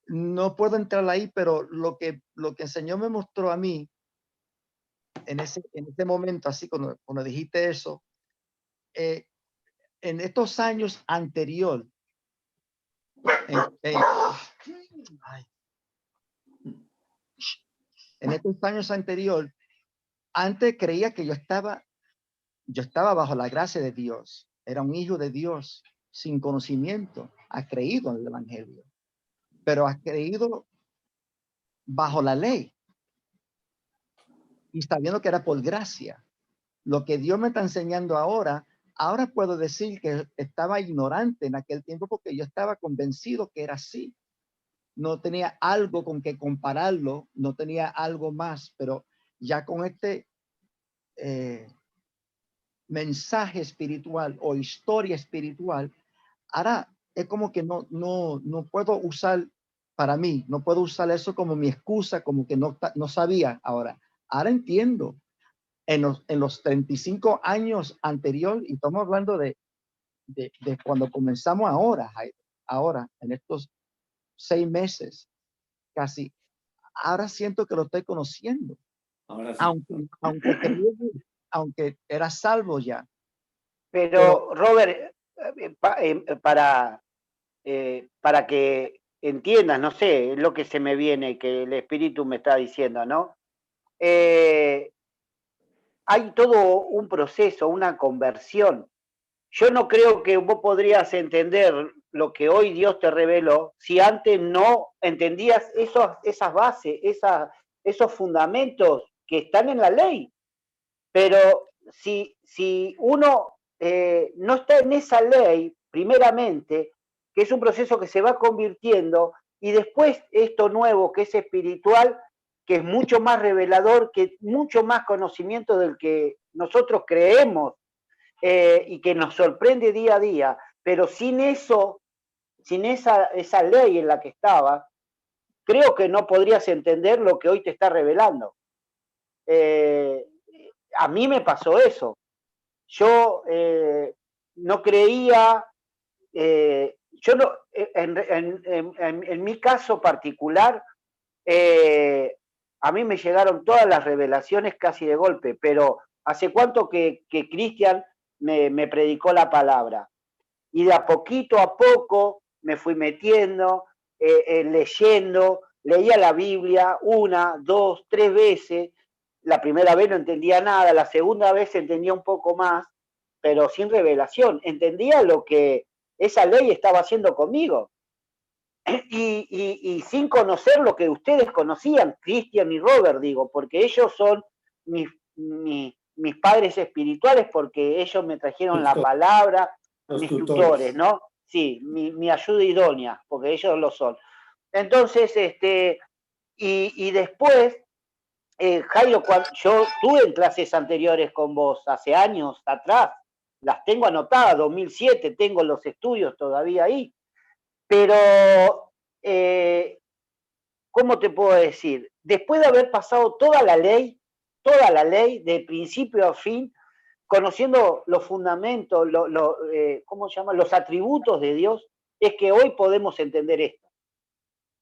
no puedo entrar ahí, pero lo que el Señor me mostró a mí en ese momento, así cuando dijiste eso, en estos años anterior, ay, en estos años anterior, antes creía que yo estaba bajo la gracia de Dios, era un hijo de Dios sin conocimiento, ha creído en el Evangelio, pero ha creído bajo la ley y sabiendo que era por gracia. Lo que Dios me está enseñando ahora puedo decir que estaba ignorante en aquel tiempo porque yo estaba convencido que era así. No tenía algo con que compararlo, no tenía algo más, pero ya con este mensaje espiritual o historia espiritual, ahora es como que no puedo usar para mí, no puedo usar eso como mi excusa, como que no sabía ahora. Ahora entiendo. En los 35 años anterior, y estamos hablando de cuando comenzamos ahora, en estos 6 meses, casi, ahora siento que lo estoy conociendo, Ahora sí. aunque era salvo ya. Pero Robert, para que entiendas, no sé, es lo que se me viene, que el Espíritu me está diciendo, ¿no? Hay todo un proceso, una conversión. Yo no creo que vos podrías entender lo que hoy Dios te reveló si antes no entendías esas bases, esos fundamentos que están en la ley. Pero si uno no está en esa ley, primeramente, que es un proceso que se va convirtiendo, y después esto nuevo que es espiritual, que es mucho más revelador, que mucho más conocimiento del que nosotros creemos y que nos sorprende día a día, pero sin eso, sin esa ley en la que estaba, creo que no podrías entender lo que hoy te está revelando. A mí me pasó eso. Yo no creía, yo no, en mi caso particular, a mí me llegaron todas las revelaciones casi de golpe, pero ¿hace cuánto que Cristian me predicó la palabra? Y de a poco me fui metiendo, leyendo, leía la Biblia 1, 2, 3 veces. La primera vez no entendía nada, la segunda vez entendía un poco más, pero sin revelación. Entendía lo que esa ley estaba haciendo conmigo. Y sin conocer lo que ustedes conocían, Cristian y Robert, digo, porque ellos son mis padres espirituales, porque ellos me trajeron la palabra, mis tutores, ¿no? Sí, mi ayuda idónea, porque ellos lo son. Entonces, y después, Jairo, yo tuve en clases anteriores con vos, hace años atrás, las tengo anotadas, 2007, tengo los estudios todavía ahí, pero, ¿cómo te puedo decir? Después de haber pasado toda la ley, de principio a fin, conociendo los fundamentos, ¿cómo se llama? Los atributos de Dios, es que hoy podemos entender esto.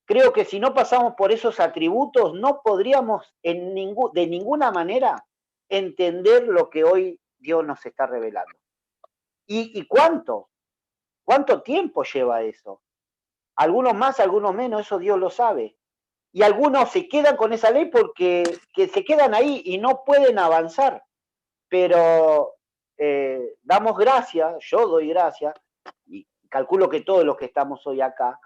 Creo que si no pasamos por esos atributos, no podríamos de ninguna manera entender lo que hoy Dios nos está revelando. ¿Y cuánto tiempo lleva eso? Algunos más, algunos menos, eso Dios lo sabe. Y algunos se quedan con esa ley porque se quedan ahí y no pueden avanzar. Pero damos gracias, yo doy gracias, y calculo que todos los que estamos hoy acá,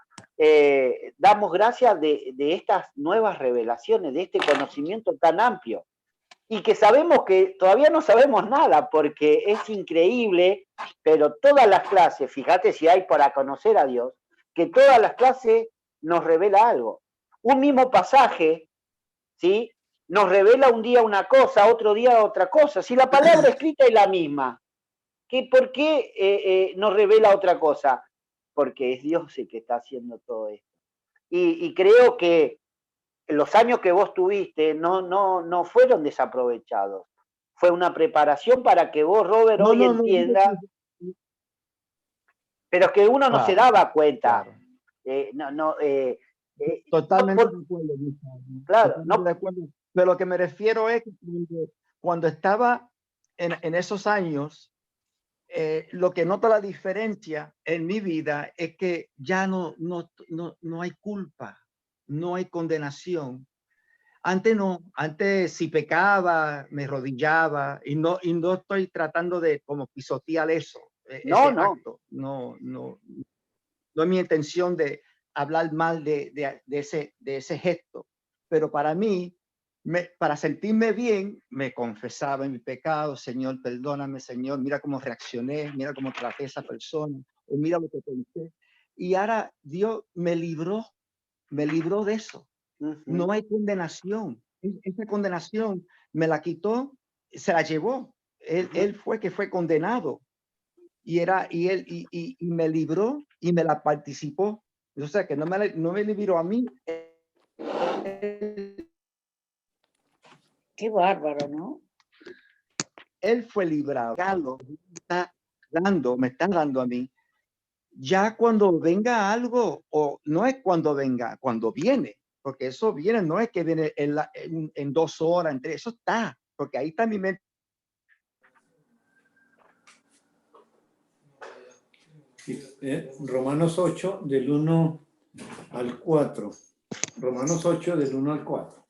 damos gracias de estas nuevas revelaciones, de este conocimiento tan amplio. Y que sabemos que todavía no sabemos nada, porque es increíble, pero todas las clases, fíjate si hay para conocer a Dios, que todas las clases nos revela algo. Un mismo pasaje ¿sí? Nos revela un día una cosa, otro día otra cosa. Si la palabra escrita es la misma, ¿por qué nos revela otra cosa? Porque es Dios el que está haciendo todo esto. Y creo que los años que vos tuviste no fueron desaprovechados. Fue una preparación para que vos, Robert, hoy entiendas, pero es que uno no se daba cuenta. Claro. Totalmente de acuerdo, claro, totalmente de acuerdo. Pero lo que me refiero es que cuando estaba en esos años, lo que nota la diferencia en mi vida es que ya no hay culpa, no hay condenación. Antes si pecaba, me arrodillaba y no estoy tratando de como pisotear eso, ese acto. No es mi intención de hablar mal de ese gesto, pero para mí, para sentirme bien, me confesaba en mi pecado. Señor, perdóname, Señor, mira cómo reaccioné, mira cómo traté a esa persona, o mira lo que pensé. Y ahora Dios me libró de eso. No hay condenación. Esa condenación me la quitó, se la llevó. Él fue que fue condenado. Y me libró y me la participó. O sea, que no me libró a mí. Qué bárbaro, ¿no? Él fue librado. Me está dando a mí. Ya cuando venga algo, o no es cuando venga, cuando viene, porque eso viene, no es que viene en 2 horas, en 3, eso está, porque ahí está mi mente. Romanos 8, del 1 al 4. Romanos 8, del 1 al 4.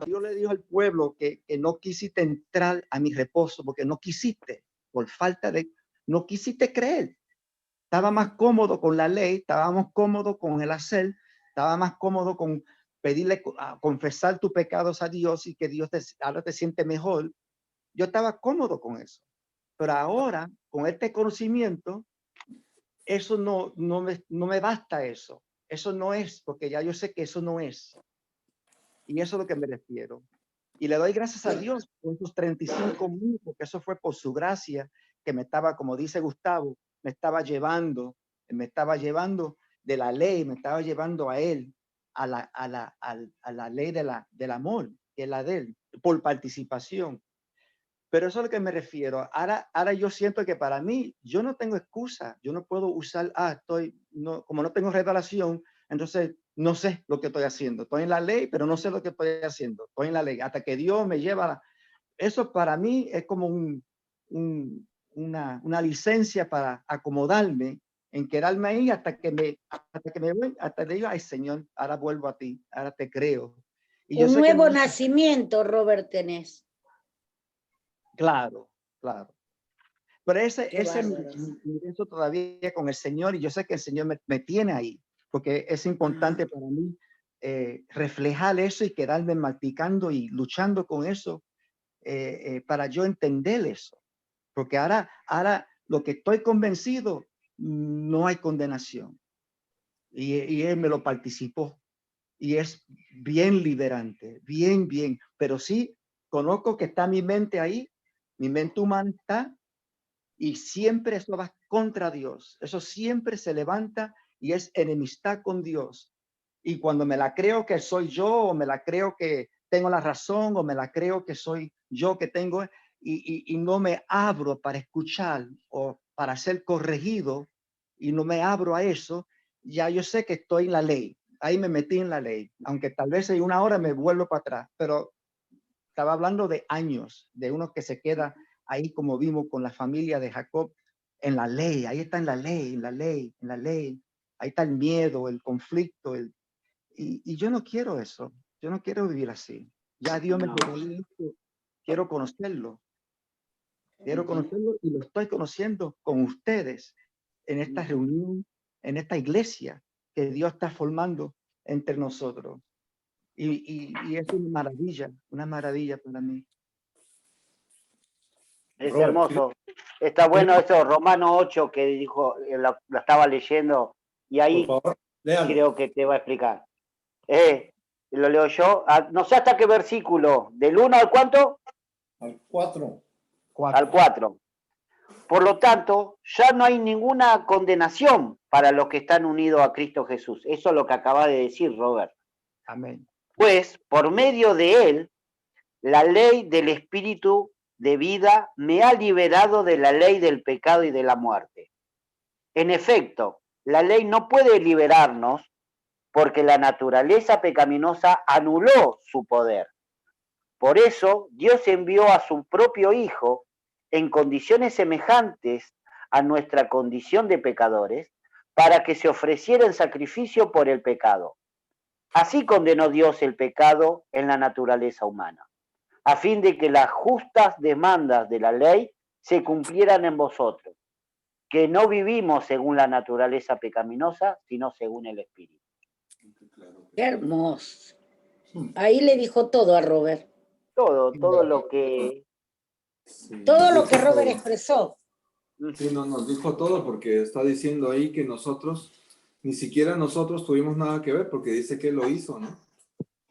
Dios le dijo al pueblo que no quisiste entrar a mi reposo, porque no quisiste, por falta de, no quisiste creer. Estaba más cómodo con la ley, estábamos cómodos con el hacer, estaba más cómodo con pedirle, confesar tus pecados a Dios y que Dios ahora te siente mejor. Yo estaba cómodo con eso. Pero ahora, con este conocimiento, eso no me basta eso. Eso no es, porque ya yo sé que eso no es. Y eso es a lo que me refiero. Y le doy gracias a Dios por esos 35 minutos, porque eso fue por su gracia, que me estaba, como dice Gustavo, me estaba llevando de la ley, me estaba llevando a él, a la ley del amor, que es la de él, por participación. Pero eso es a lo que me refiero. Ahora yo siento que para mí, yo no tengo excusa. Yo no puedo usar, como no tengo revelación, entonces no sé lo que estoy haciendo. Estoy en la ley, pero no sé lo que estoy haciendo. Estoy en la ley. Hasta que Dios me lleva. Eso para mí es como una licencia para acomodarme, en quedarme ahí hasta que me voy, hasta que digo, ay Señor, ahora vuelvo a ti, ahora te creo. Y yo Un sé nuevo que nacimiento, Robert, tenés. Claro. Pero ese bárbaro. eso todavía con el Señor, y yo sé que el Señor me tiene ahí, porque es importante para mí reflejar eso y quedarme masticando y luchando con eso para yo entender eso. Porque ahora lo que estoy convencido, no hay condenación. Y Él me lo participó. Y es bien liberante, bien. Pero sí, conozco que está mi mente ahí, mi mente humana está, y siempre eso va contra Dios. Eso siempre se levanta y es enemistad con Dios. Y cuando me la creo que soy yo, o me la creo que tengo la razón, o me la creo que soy yo que tengo, y no me abro para escuchar o para ser corregido, y no me abro a eso, ya yo sé que estoy en la ley. Ahí me metí en la ley, aunque tal vez en 1 hora me vuelvo para atrás, pero estaba hablando de años, de uno que se queda ahí, como vimos con la familia de Jacob, en la ley. Ahí está en la ley. Ahí está el miedo, el conflicto. Y yo no quiero eso. Yo no quiero vivir así. Ya Dios me reveló esto. Quiero conocerlo. Quiero conocerlo y lo estoy conociendo con ustedes en esta reunión, en esta iglesia que Dios está formando entre nosotros. Y es una maravilla para mí. Es Robert, hermoso. Está bueno eso, Romano 8, que dijo, lo estaba leyendo, y ahí por favor, Léalo. creo que te va a explicar. Lo leo yo. No sé hasta qué versículo. ¿Del 1 al cuánto? Al 4. Al 4. Por lo tanto, ya no hay ninguna condenación para los que están unidos a Cristo Jesús. Eso es lo que acaba de decir Robert. Amén. Pues por medio de él, la ley del Espíritu de vida me ha liberado de la ley del pecado y de la muerte. En efecto, la ley no puede liberarnos porque la naturaleza pecaminosa anuló su poder. Por eso, Dios envió a su propio Hijo en condiciones semejantes a nuestra condición de pecadores, para que se ofreciera en sacrificio por el pecado. Así condenó Dios el pecado en la naturaleza humana, a fin de que las justas demandas de la ley se cumplieran en vosotros, que no vivimos según la naturaleza pecaminosa, sino según el Espíritu. Qué hermoso. Ahí le dijo todo a Robert. Todo lo que... Sí, Todo nos lo dijo que Robert todo. expresó. Sí, no, nos dijo todo porque está diciendo ahí que nosotros, ni siquiera nosotros tuvimos nada que ver porque dice que él lo hizo, ¿no?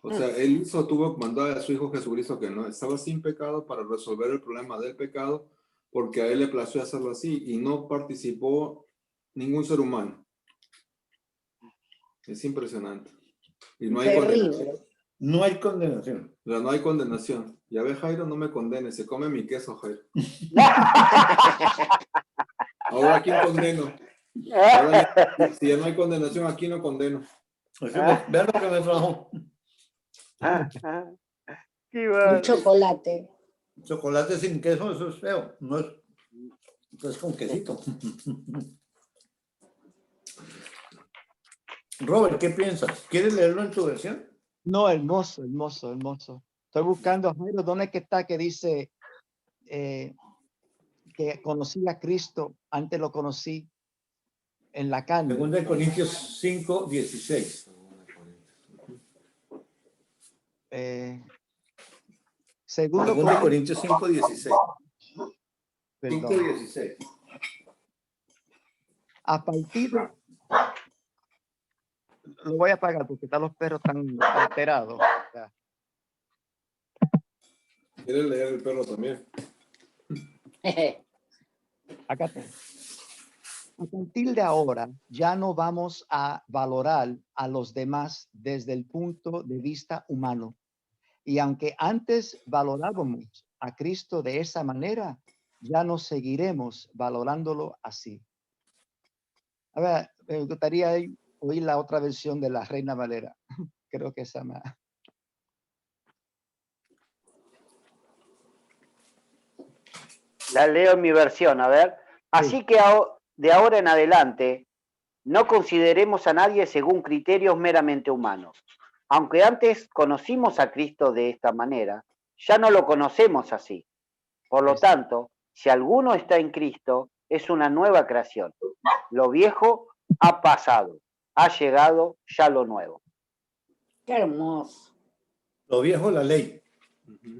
O sea, él tuvo que mandar a su Hijo Jesucristo que no estaba sin pecado para resolver el problema del pecado, porque a él le plació hacerlo así y no participó ningún ser humano. Es impresionante. Y no hay condenación. Terrible. No hay condenación. O sea, no hay condenación. Ya ve, Jairo, no me condene, se come mi queso, Jairo. Ahora, ¿a quién condeno? Ahora, si ya no hay condenación, aquí no condeno. Vean lo que me trajo. Qué Un bárbaro. chocolate. Chocolate sin queso, eso es feo. No es con quesito. Robert, ¿qué piensas? ¿Quieres leerlo en tu versión? No, hermoso, hermoso, hermoso. Estoy buscando, Jairo, ¿dónde es que está que dice que conocí a Cristo, antes lo conocí en la carne? 2 Corintios 5, 16. Segundo 2 Corintios 5, 16. perdón. 5, 16. A partir de... Lo voy a apagar porque están los perros tan alterados. Ya. ¿Quieres leer el perro también? Acá está. A partir de ahora, ya no vamos a valorar a los demás desde el punto de vista humano. Y aunque antes valorábamos a Cristo de esa manera, ya no seguiremos valorándolo así. A ver, me gustaría oír la otra versión de la Reina Valera. Creo que esa más. La leo en mi versión, a ver. Así que de ahora en adelante, no consideremos a nadie según criterios meramente humanos. Aunque antes conocimos a Cristo de esta manera, ya no lo conocemos así. Por lo tanto, si alguno está en Cristo, es una nueva creación. Lo viejo ha pasado, ha llegado ya lo nuevo. Qué hermoso. Lo viejo, la ley.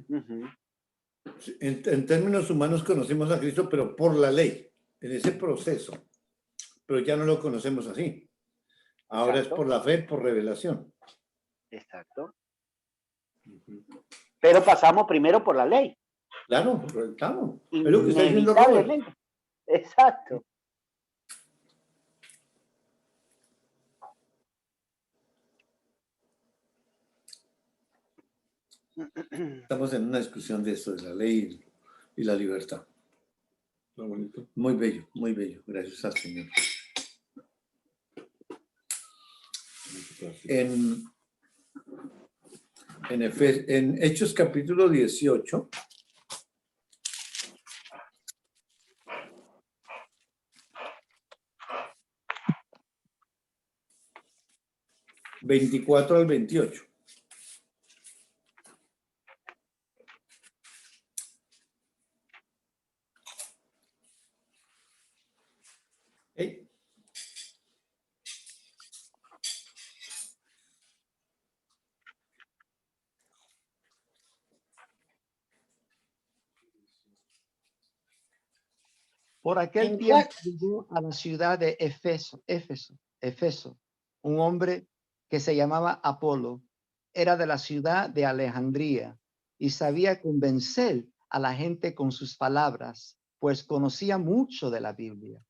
Ujú. En términos humanos conocimos a Cristo, pero por la ley, en ese proceso. Pero ya no lo conocemos así. Ahora Exacto. es por la fe, por revelación. Exacto. Pero pasamos primero por la ley. Claro, claro. Es lo que está diciendo Robert. Inevitablemente. Exacto. Estamos en una discusión de esto, de la ley y la libertad. Está bonito. Muy bello, muy bello. Gracias al Señor. En Hechos capítulo 18, (24 al 28). Hey. Por aquel ¿En tiempo cuál? llegó a la ciudad de Éfeso, un hombre que se llamaba Apolo. Era de la ciudad de Alejandría y sabía convencer a la gente con sus palabras, pues conocía mucho de la Biblia.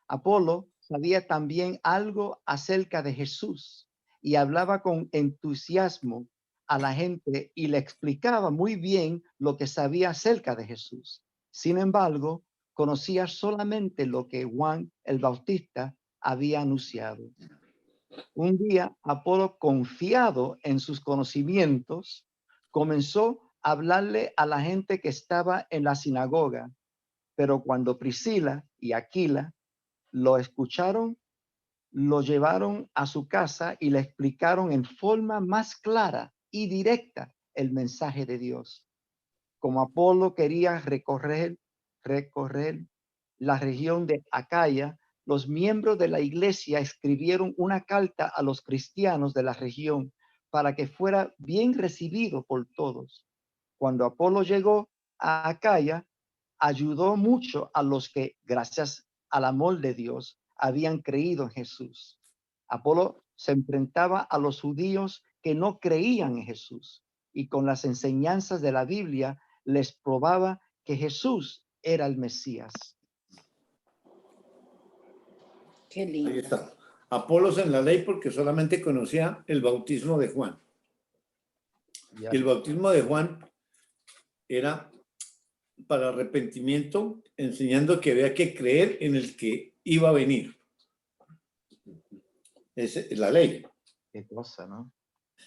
Apolo sabía también algo acerca de Jesús y hablaba con entusiasmo a la gente y le explicaba muy bien lo que sabía acerca de Jesús. Sin embargo, conocía solamente lo que Juan el Bautista había anunciado. Un día, Apolo, confiado en sus conocimientos, comenzó a hablarle a la gente que estaba en la sinagoga, pero cuando Priscila y Aquila lo escucharon, lo llevaron a su casa y le explicaron en forma más clara y directa el mensaje de Dios. Como Apolo quería recorrer la región de Acaya, los miembros de la iglesia escribieron una carta a los cristianos de la región para que fuera bien recibido por todos. Cuando Apolo llegó a Acaya, ayudó mucho a los que, gracias al amor de Dios, habían creído en Jesús. Apolo se enfrentaba a los judíos que no creían en Jesús y con las enseñanzas de la Biblia les probaba que Jesús era el Mesías. Qué Ahí lindo. está. Apolos en la ley porque solamente conocía el bautismo de Juan. Ya. Y el bautismo de Juan era para arrepentimiento, enseñando que había que creer en el que iba a venir. Esa es la ley. Qué cosa, ¿no?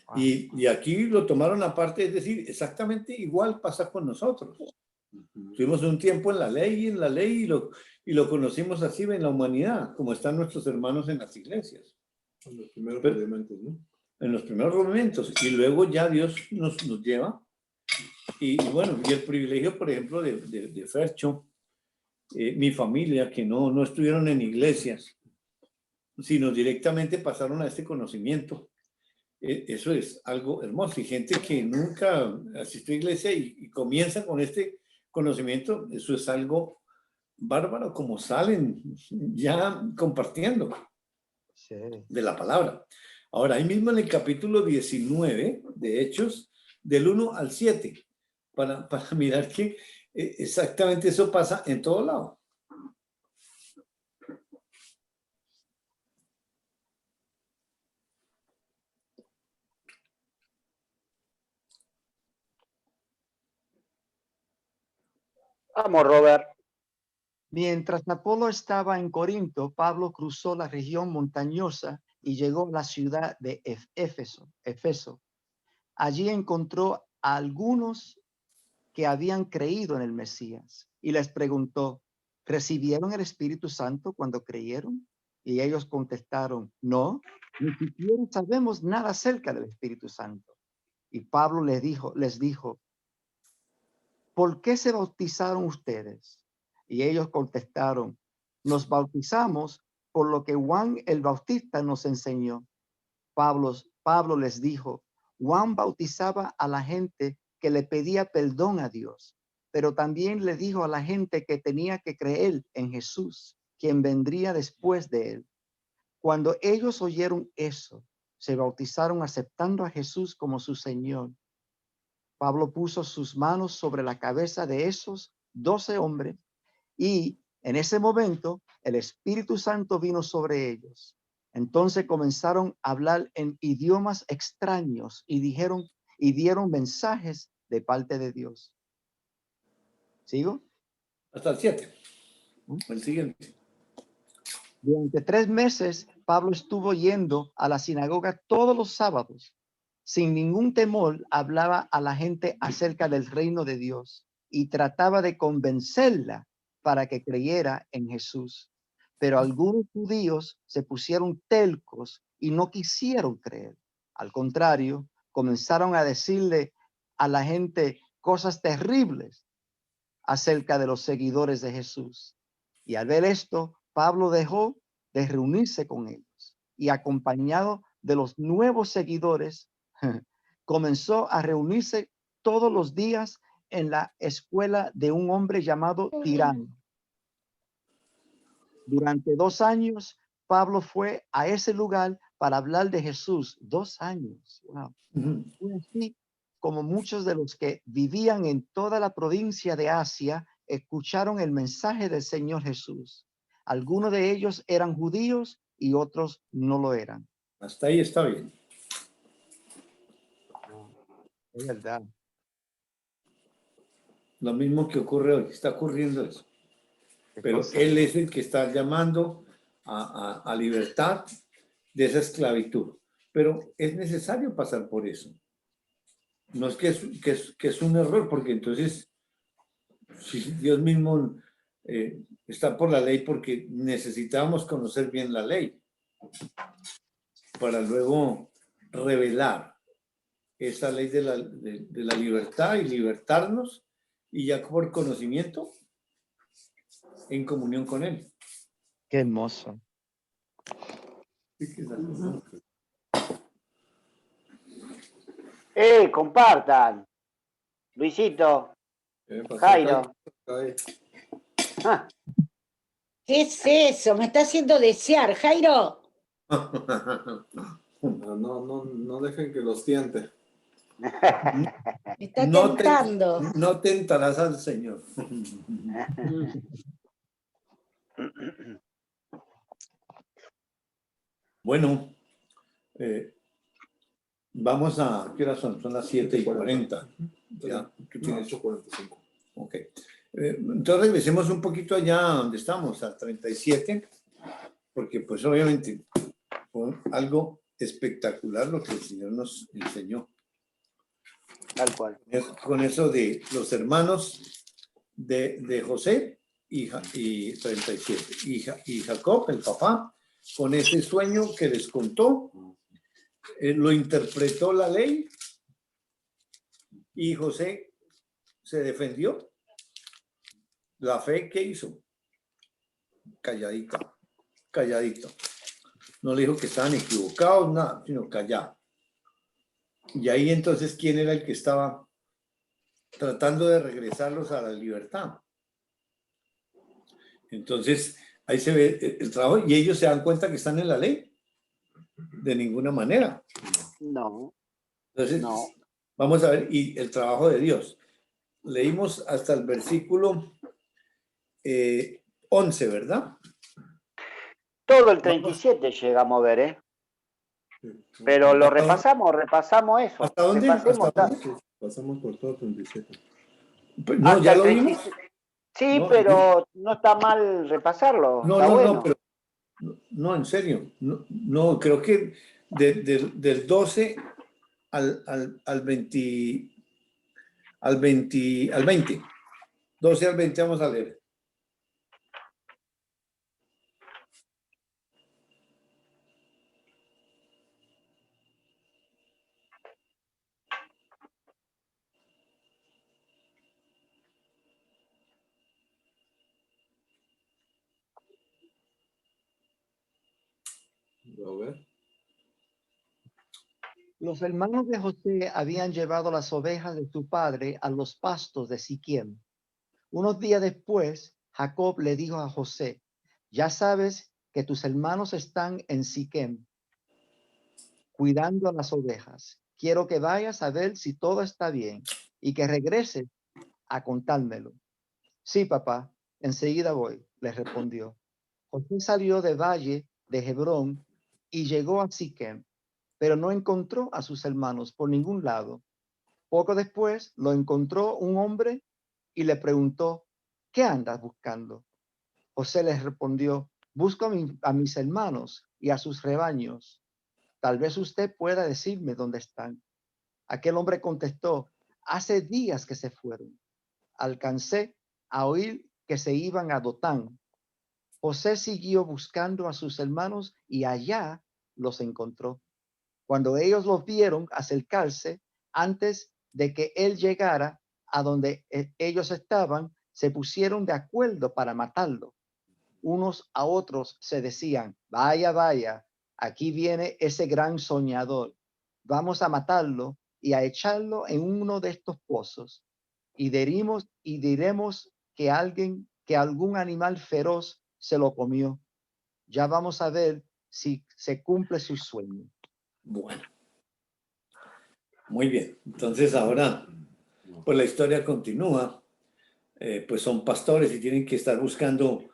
Wow. Y aquí lo tomaron aparte, es decir, exactamente igual pasa con nosotros. Tuvimos un tiempo en la ley y lo conocimos así en la humanidad, como están nuestros hermanos en las iglesias. En los primeros rudimentos, ¿no? En los primeros momentos. Y luego ya Dios nos lleva. Y bueno, y el privilegio, por ejemplo, de Fercho, mi familia, que no estuvieron en iglesias, sino directamente pasaron a este conocimiento. Eso es algo hermoso. Y gente que nunca asistió a iglesia y comienza con este conocimiento, eso es algo bárbaro, como salen ya compartiendo Sí. de la palabra. Ahora, ahí mismo en el capítulo 19 de Hechos, del 1 al 7, para mirar que exactamente eso pasa en todo lado. Vamos, Robert. Mientras Apolo estaba en Corinto, Pablo cruzó la región montañosa y llegó a la ciudad de Éfeso. Allí encontró a algunos que habían creído en el Mesías y les preguntó, ¿recibieron el Espíritu Santo cuando creyeron? Y ellos contestaron, no, ni siquiera sabemos nada acerca del Espíritu Santo. Y Pablo les dijo, ¿por qué se bautizaron ustedes? Y ellos contestaron, nos bautizamos por lo que Juan el Bautista nos enseñó. Pablo les dijo, Juan bautizaba a la gente que le pedía perdón a Dios, pero también le dijo a la gente que tenía que creer en Jesús, quien vendría después de él. Cuando ellos oyeron eso, se bautizaron aceptando a Jesús como su Señor. Pablo puso sus manos sobre la cabeza de esos 12 hombres y en ese momento el Espíritu Santo vino sobre ellos. Entonces comenzaron a hablar en idiomas extraños y dieron mensajes de parte de Dios. ¿Sigo? Hasta el 7. El siguiente. Durante 3 meses, Pablo estuvo yendo a la sinagoga todos los sábados. Sin ningún temor, hablaba a la gente acerca del reino de Dios y trataba de convencerla para que creyera en Jesús. Pero algunos judíos se pusieron tercos y no quisieron creer. Al contrario, comenzaron a decirle a la gente cosas terribles acerca de los seguidores de Jesús. Y al ver esto, Pablo dejó de reunirse con ellos y acompañado de los nuevos seguidores, comenzó a reunirse todos los días en la escuela de un hombre llamado Tirano. Durante 2 años, Pablo fue a ese lugar para hablar de Jesús. 2 años. Wow. Ujú. Fue así como muchos de los que vivían en toda la provincia de Asia escucharon el mensaje del Señor Jesús. Algunos de ellos eran judíos y otros no lo eran. Hasta ahí está bien. Es verdad. Lo mismo que ocurre hoy, está ocurriendo eso. Qué Pero cosa. Él es el que está llamando a libertad de esa esclavitud. Pero es necesario pasar por eso. No es que es un error, porque entonces, si Dios mismo está por la ley, porque necesitamos conocer bien la ley para luego revelar esa ley de la libertad y libertarnos, y ya por conocimiento en comunión con Él. Qué hermoso. Compartan. Luisito, ¿Qué pasó, Jairo. Jairo? Ah, ¿Qué es eso? Me está haciendo desear, Jairo. No dejen que los tiente. Me está No tentando. no tentarás al Señor. Bueno, vamos a, ¿qué hora son? Son las 7:40. Ya, tú tienes 8:45. Ok. Entonces regresemos un poquito allá donde estamos, al 37, porque pues obviamente fue algo espectacular lo que el Señor nos enseñó. tal cual. Con eso de los hermanos de José y 37. Y Jacob, el papá, con ese sueño que les contó, lo interpretó la ley y José se defendió. La fe que hizo, calladito. No le dijo que estaban equivocados, nada, sino callado. Y ahí entonces, ¿quién era el que estaba tratando de regresarlos a la libertad? Entonces, ahí se ve el trabajo y ellos se dan cuenta que están en la ley. De ninguna manera. No, Entonces, no. vamos a ver, y el trabajo de Dios. Leímos hasta el versículo 11, ¿verdad? Todo el 37 llegamos a ver, ¿eh? Pero lo repasamos eso. ¿Hasta dónde? Repasemos ¿Hasta dónde? Pasamos por todo 37. No, hasta ya el lo vimos. 37. Sí, No, pero no está mal repasarlo. No, está no, bueno. no, pero no, en serio. No, creo que del 12 al 20, al 20, 12 al 20 vamos a leer. A ver. Los hermanos de José habían llevado las ovejas de su padre a los pastos de Siquem. Unos días después, Jacob le dijo a José: ya sabes que tus hermanos están en Siquem cuidando a las ovejas. Quiero que vayas a ver si todo está bien y que regreses a contármelo. Sí, papá, enseguida voy, le respondió. José salió de valle de Hebrón y llegó a Siquem, pero no encontró a sus hermanos por ningún lado. Poco después lo encontró un hombre y le preguntó: ¿qué andas buscando? José les respondió: busco a mis hermanos y a sus rebaños. Tal vez usted pueda decirme dónde están. Aquel hombre contestó: hace días que se fueron. Alcancé a oír que se iban a Dotán. José siguió buscando a sus hermanos y allá los encontró. Cuando ellos los vieron acercarse, antes de que él llegara a donde ellos estaban, se pusieron de acuerdo para matarlo. Unos a otros se decían: vaya, vaya, aquí viene ese gran soñador. Vamos a matarlo y a echarlo en uno de estos pozos. Y diremos que algún animal feroz se lo comió. Ya vamos a ver si se cumple su sueño. Bueno, muy bien. Entonces ahora, pues la historia continúa. Pues son pastores y tienen que estar buscando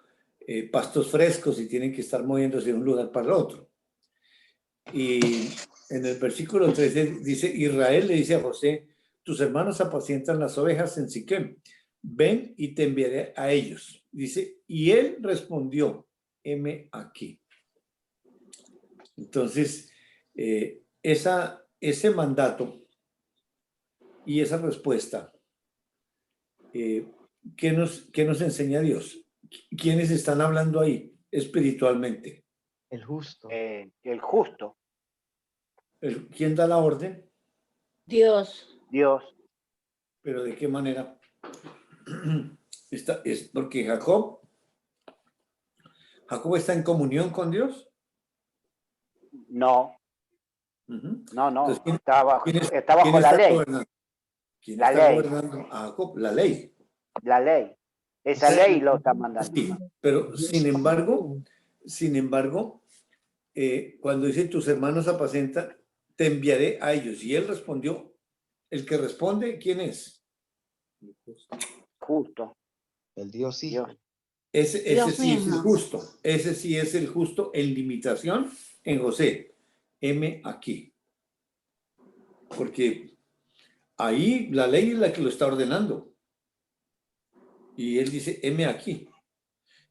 pastos frescos y tienen que estar moviéndose de un lugar para el otro. Y en el versículo 13 dice, Israel le dice a José, tus hermanos apacientan las ovejas en Siquem, ven y te enviaré a ellos. Dice, y él respondió, heme aquí. Entonces, ese mandato y esa respuesta, ¿qué nos enseña Dios? ¿Quiénes están hablando ahí espiritualmente? El justo. El justo, ¿Quién da la orden? Dios. Dios. ¿Pero de qué manera? Es porque Jacob está en comunión con Dios. No, Ujú. no, Entonces, está bajo, ¿quién está bajo la está ley. gobernando? ¿Quién La está ley. gobernando a Jacob? La ley. La ley. Esa ley lo está mandando. Sí, pero sin embargo, cuando dice tus hermanos apacentan, te enviaré a ellos. Y él respondió, el que responde, ¿quién es? Justo. El Dios hijo. Dios. Ese Dios sí es el mismo. justo. Ese sí es el justo en limitación en José. Heme aquí. Porque ahí la ley es la que lo está ordenando. Y él dice, heme aquí.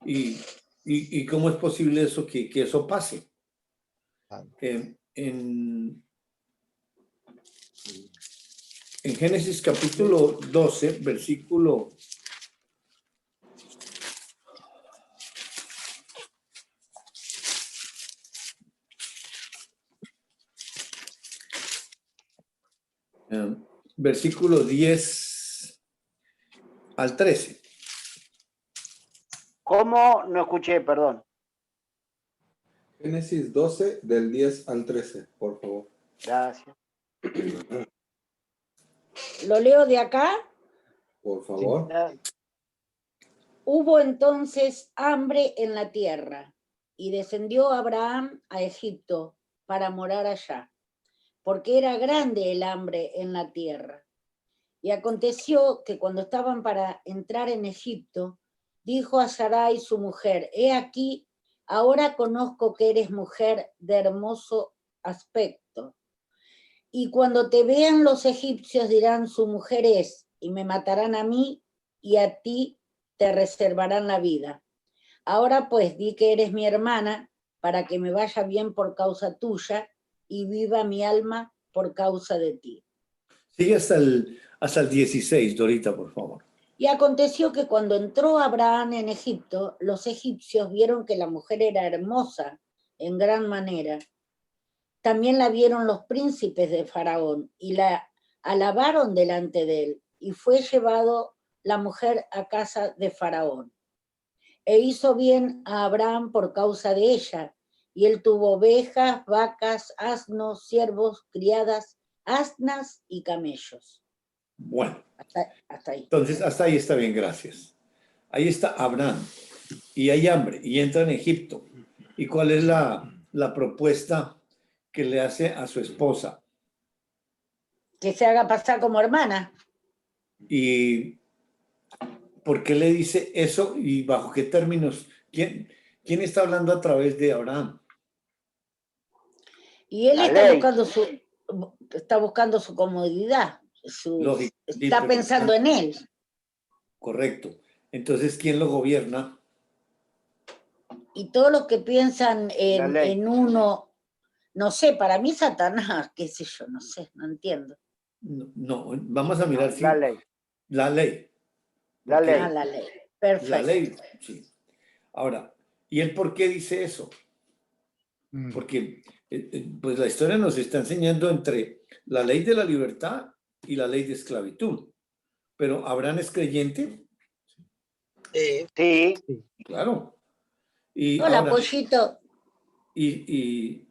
¿Y cómo es posible eso que eso pase? En Génesis capítulo 12, versículo 10 al 13. ¿Cómo? No escuché, perdón. Génesis 12, del 10 al 13, por favor. Gracias. ¿Lo leo de acá? Por favor. Hubo entonces hambre en la tierra, y descendió Abraham a Egipto para morar allá, porque era grande el hambre en la tierra. Y aconteció que cuando estaban para entrar en Egipto, dijo a Sarai su mujer, he aquí, ahora conozco que eres mujer de hermoso aspecto. Y cuando te vean los egipcios dirán, su mujer es, y me matarán a mí, y a ti te reservarán la vida. Ahora pues di que eres mi hermana, para que me vaya bien por causa tuya, y viva mi alma por causa de ti. Sigue hasta el 16, Dorita, por favor. Y aconteció que cuando entró Abraham en Egipto, los egipcios vieron que la mujer era hermosa en gran manera. También la vieron los príncipes de Faraón y la alabaron delante de él. Y fue llevado la mujer a casa de Faraón. E hizo bien a Abraham por causa de ella. Y él tuvo ovejas, vacas, asnos, siervos, criadas, asnas y camellos. Bueno. Hasta ahí. Entonces, hasta ahí está bien, gracias. Ahí está Abraham. Y hay hambre. Y entra en Egipto. ¿Y cuál es la propuesta que le hace a su esposa? Que se haga pasar como hermana. ¿Y por qué le dice eso y bajo qué términos? ¿Quién está hablando a través de Abraham? Y él La está buscando su comodidad. Lógico, está sí, pensando en él. Correcto. Entonces, ¿quién lo gobierna? Y todos los que piensan en uno, no sé, para mí Satanás, qué sé yo, no sé, no entiendo. No, vamos a mirar. La ley. La ley. La ley. La ley. Perfecto. La ley, sí. Ahora, ¿y él por qué dice eso? Porque pues la historia nos está enseñando entre la ley de la libertad y la ley de esclavitud. Pero ¿Abraham es creyente? Sí. Claro. Y hola, ahora, pollito. Y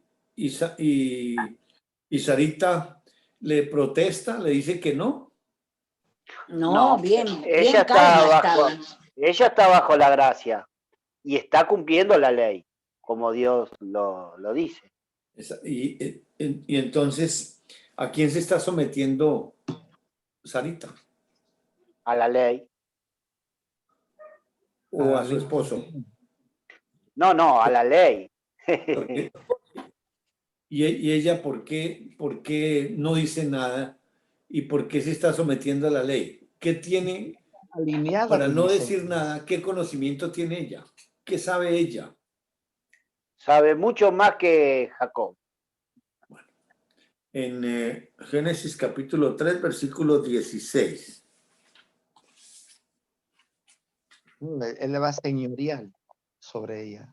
Sarita le protesta, le dice que no. No, bien Ella calma está bajo la gracia y está cumpliendo la ley. como Dios lo dice. Y entonces, ¿a quién se está sometiendo Sarita? A la ley. ¿O a su esposo? No, a la ley. Porque- y ella, ¿por qué no dice nada? ¿Y por qué se está sometiendo a la ley? ¿Qué tiene, Alineada para con no nosotros. decir nada, qué conocimiento tiene ella? ¿Qué sabe ella? Sabe mucho más que Jacob. En Génesis capítulo 3, versículo 16. Él va señorial sobre ella.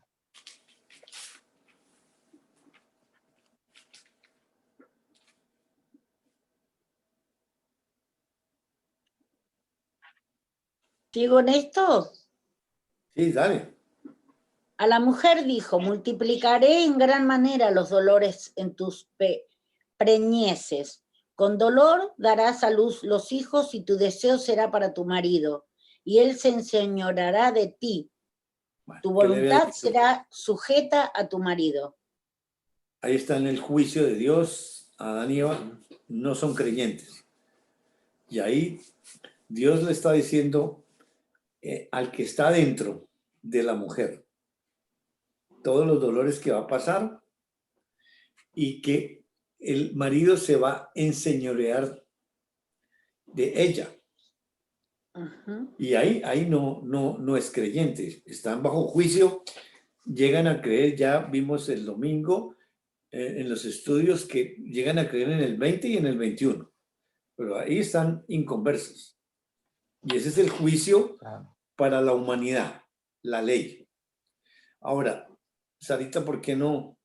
¿Sigo en esto? Sí, dale. A la mujer dijo, multiplicaré en gran manera los dolores en tus preñeces. Con dolor darás a luz los hijos y tu deseo será para tu marido, y él se enseñoreará de ti. Bueno, Tu ¿qué le había voluntad dicho? será sujeta a tu marido. Ahí está en el juicio de Dios. Adán y Eva no son creyentes. Y ahí Dios le está diciendo al que está dentro de la mujer todos los dolores que va a pasar y que el marido se va a enseñorear de ella. Uh-huh. Y ahí no es creyente. Están bajo juicio, llegan a creer, ya vimos el domingo en los estudios que llegan a creer en el 20 y en el 21. Pero ahí están inconversos. Y ese es el juicio para la humanidad, la ley. Ahora, Sarita, ¿por qué no?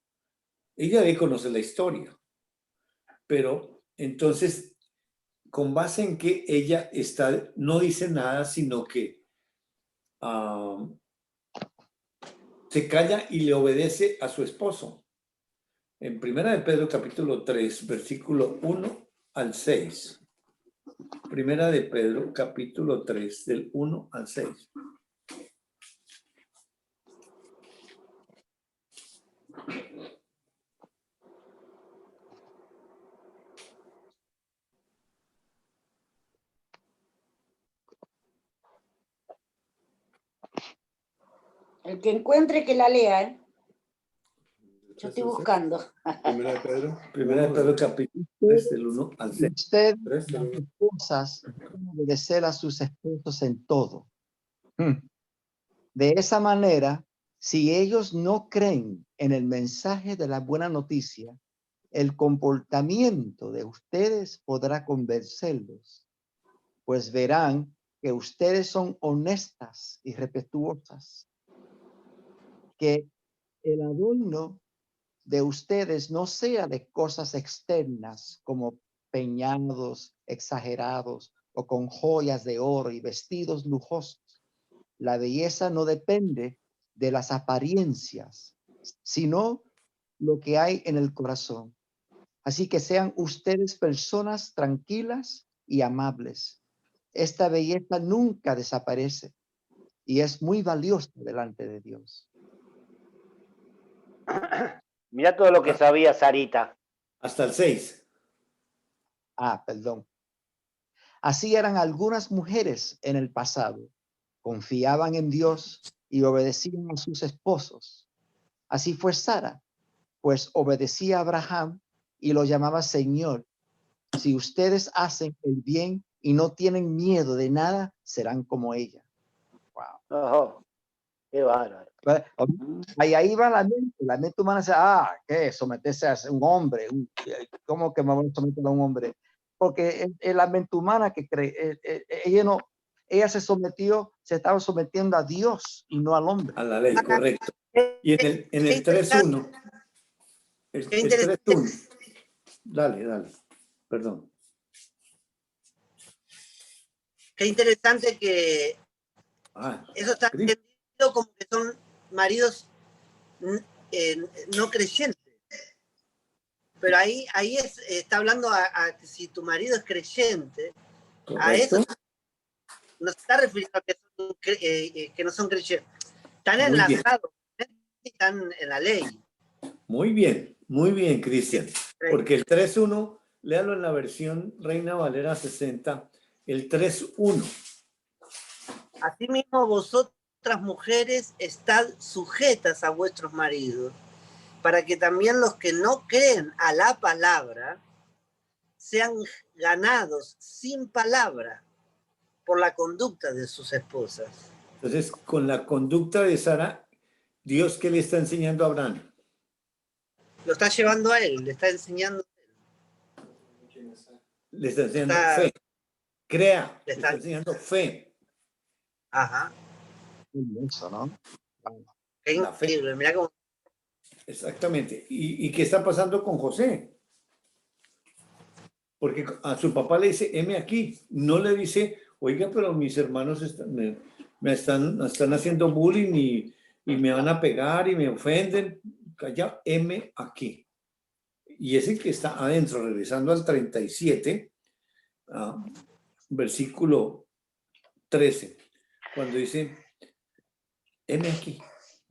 Ella debe conocer la historia, pero entonces, con base en que ella no dice nada, sino que se calla y le obedece a su esposo. En Primera de Pedro, capítulo 3, versículo 1 al 6. Primera de Pedro, capítulo 3, del 1 al 6. El que encuentre que la lea, ¿eh? Yo estoy buscando. Primera de Pedro. Primera de Pedro, capítulo 3, del 1 al 6. Usted, Tres, las del esposas, deben obedecer a sus esposos en todo. De esa manera, si ellos no creen en el mensaje de la buena noticia, el comportamiento de ustedes podrá convencerlos, pues verán que ustedes son honestas y respetuosas, que el adorno de ustedes no sea de cosas externas como peinados exagerados o con joyas de oro y vestidos lujosos. La belleza no depende de las apariencias, sino lo que hay en el corazón. Así que sean ustedes personas tranquilas y amables. Esta belleza nunca desaparece y es muy valiosa delante de Dios. Mira todo lo que sabía Sarita. Hasta el 6. Perdón. Así eran algunas mujeres en el pasado. Confiaban en Dios y obedecían a sus esposos. Así fue Sara, pues obedecía a Abraham y lo llamaba Señor. Si ustedes hacen el bien y no tienen miedo de nada, serán como ella. Wow. Oh, qué bárbaro. Ahí va la mente humana dice, ¿qué? Someterse a un hombre, ¿cómo que me voy a someter a un hombre? Porque es la mente humana que cree, ella se estaba sometiendo a Dios y no al hombre. A la ley, correcto. Y en el 3.1, el 3.1, dale, perdón. Qué interesante que eso está Cris. entendido como que son maridos no creyentes. Pero ahí está hablando a si tu marido es creyente, Correcto. a eso no se está refiriendo a que no son creyentes. Están Muy bien. enlazados. están en la ley. Muy bien, Cristian. Porque el 3.1, léalo en la versión Reina Valera 60, el 3.1. Asimismo, vosotras mujeres estad sujetas a vuestros maridos, para que también los que no creen a la palabra sean ganados sin palabra por la conducta de sus esposas. Entonces, con la conducta de Sara, ¿Dios qué le está enseñando a Abraham? Lo está llevando a él, le está enseñando. Le está enseñando fe. Crea, le está está enseñando fe. Ajá. Eso, ¿no? Qué La fe. increíble, mirá cómo. Exactamente. ¿Y qué está pasando con José? Porque a su papá le dice, heme aquí. No le dice, oiga, pero mis hermanos me están haciendo bullying y me van a pegar y me ofenden. Calla, heme aquí. Y es el que está adentro, regresando al 37, versículo 13, cuando dice, heme aquí.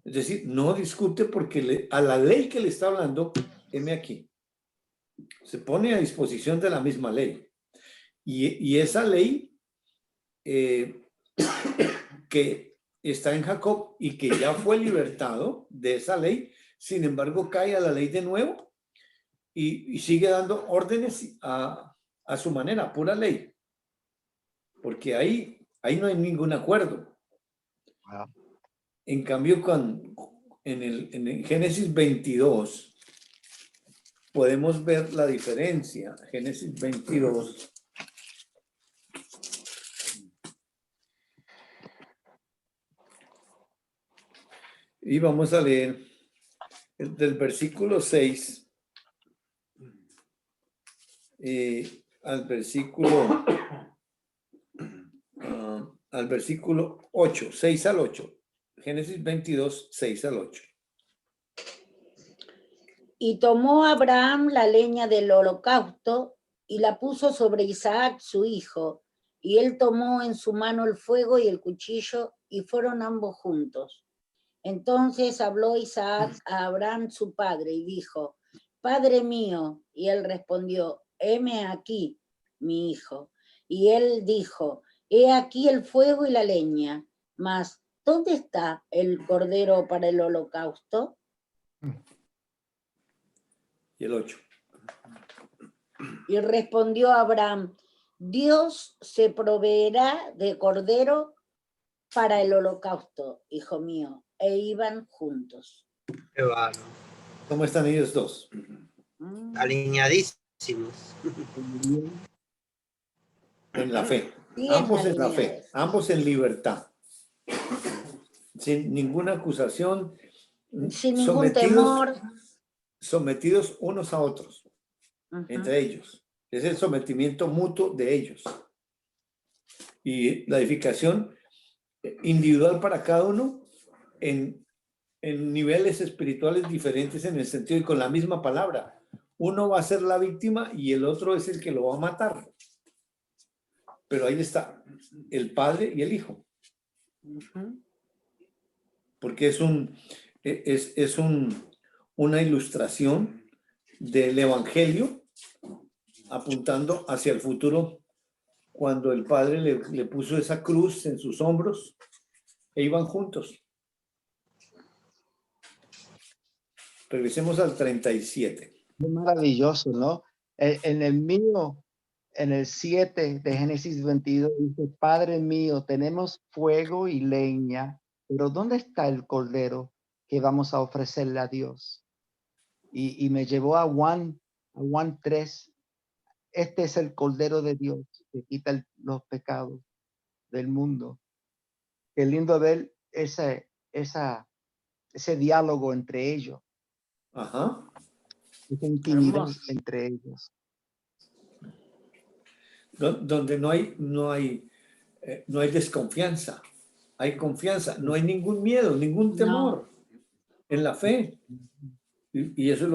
Es decir, no discute porque a la ley que le está hablando, heme aquí. Se pone a disposición de la misma ley. Y esa ley que está en Jacob y que ya fue libertado de esa ley, sin embargo cae a la ley de nuevo y sigue dando órdenes a su manera, pura ley. Porque ahí no hay ningún acuerdo. Wow. En cambio, en el Génesis 22, podemos ver la diferencia. Génesis 22. Y vamos a leer del versículo 6 al versículo 8, 6 al 8. Génesis 22, 6 al 8. Y tomó Abraham la leña del holocausto y la puso sobre Isaac su hijo, y él tomó en su mano el fuego y el cuchillo, y fueron ambos juntos. Entonces habló Isaac a Abraham su padre y dijo, Padre mío, y él respondió, heme aquí, mi hijo. Y él dijo, he aquí el fuego y la leña, mas ¿dónde está el cordero para el holocausto? Y el 8. Y respondió Abraham, Dios se proveerá de cordero para el holocausto, hijo mío. E iban juntos. Qué bárbaro. ¿Cómo están ellos dos? Alineadísimos. En la fe. Bien Ambos en la fe. alineados. Ambos en libertad. Sin ninguna acusación. Sin ningún temor. Sometidos unos a otros. Entre ellos. Es el sometimiento mutuo de ellos. Y la edificación individual para cada uno en niveles espirituales diferentes, en el sentido de con la misma palabra. Uno va a ser la víctima y el otro es el que lo va a matar. Pero ahí está el padre y el hijo. Porque es una ilustración del evangelio apuntando hacia el futuro, cuando el padre le puso esa cruz en sus hombros e iban juntos. Regresemos al 37. Es maravilloso, ¿no? En el mío, en el 7 de Génesis 22, dice, Padre mío, tenemos fuego y leña, pero ¿dónde está el cordero que vamos a ofrecerle a Dios? Y me llevó a Juan 3. Este es el cordero de Dios que quita los pecados del mundo. Qué lindo ver ese diálogo entre ellos. Ajá. Esa intimidad Hermoso. entre ellos. Donde no hay desconfianza, hay confianza, no hay ningún miedo, ningún temor en la fe. Y eso es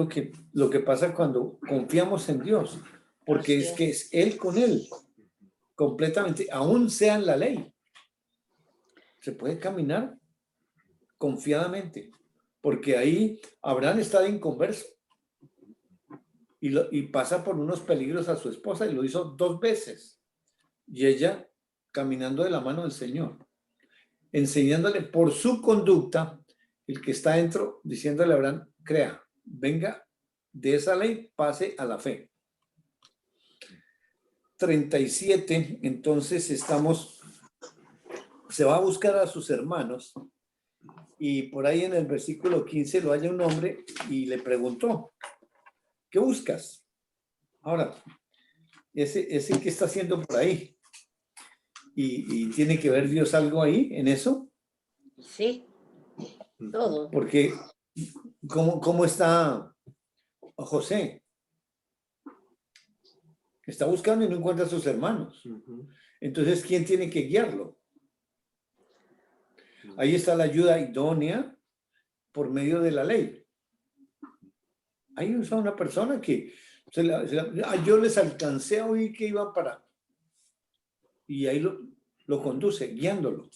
lo que pasa cuando confiamos en Dios, porque es que es Él con Él, completamente, aún sea en la ley. Se puede caminar confiadamente, porque ahí Abraham está de inconverso y pasa por unos peligros a su esposa y lo hizo 2 veces. Y ella caminando de la mano del Señor, enseñándole por su conducta, el que está dentro, diciéndole a Abraham, crea, venga de esa ley, pase a la fe. 37, entonces se va a buscar a sus hermanos y por ahí en el versículo 15 lo halla un hombre y le preguntó, ¿qué buscas? Ahora, ese ¿qué está haciendo por ahí? ¿Y tiene que ver Dios algo ahí en eso? Sí, todo. Porque, ¿cómo está José? Está buscando y no encuentra a sus hermanos. Entonces, ¿quién tiene que guiarlo? Ahí está la ayuda idónea por medio de la ley. Ahí está una persona que yo les alcancé a oír que iban para... Y ahí lo conduce, guiándolo.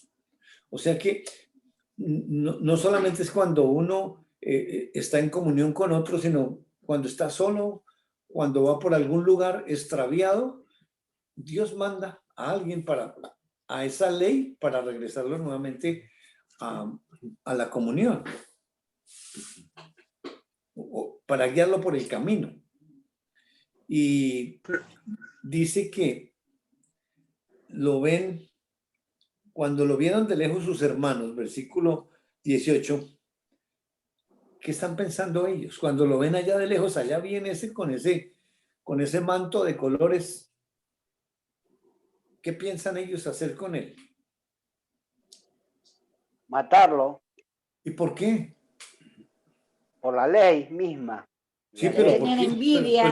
O sea que no solamente es cuando uno está en comunión con otro, sino cuando está solo, cuando va por algún lugar extraviado, Dios manda a alguien a esa ley para regresarlo nuevamente a la comunión, o para guiarlo por el camino. Y dice que cuando lo vieron de lejos sus hermanos, versículo 18, ¿qué están pensando ellos? Cuando lo ven allá de lejos, allá viene con ese manto de colores, ¿qué piensan ellos hacer con él? Matarlo. ¿Y por qué? Por la ley misma. Sí, pero ¿por qué? Envidia.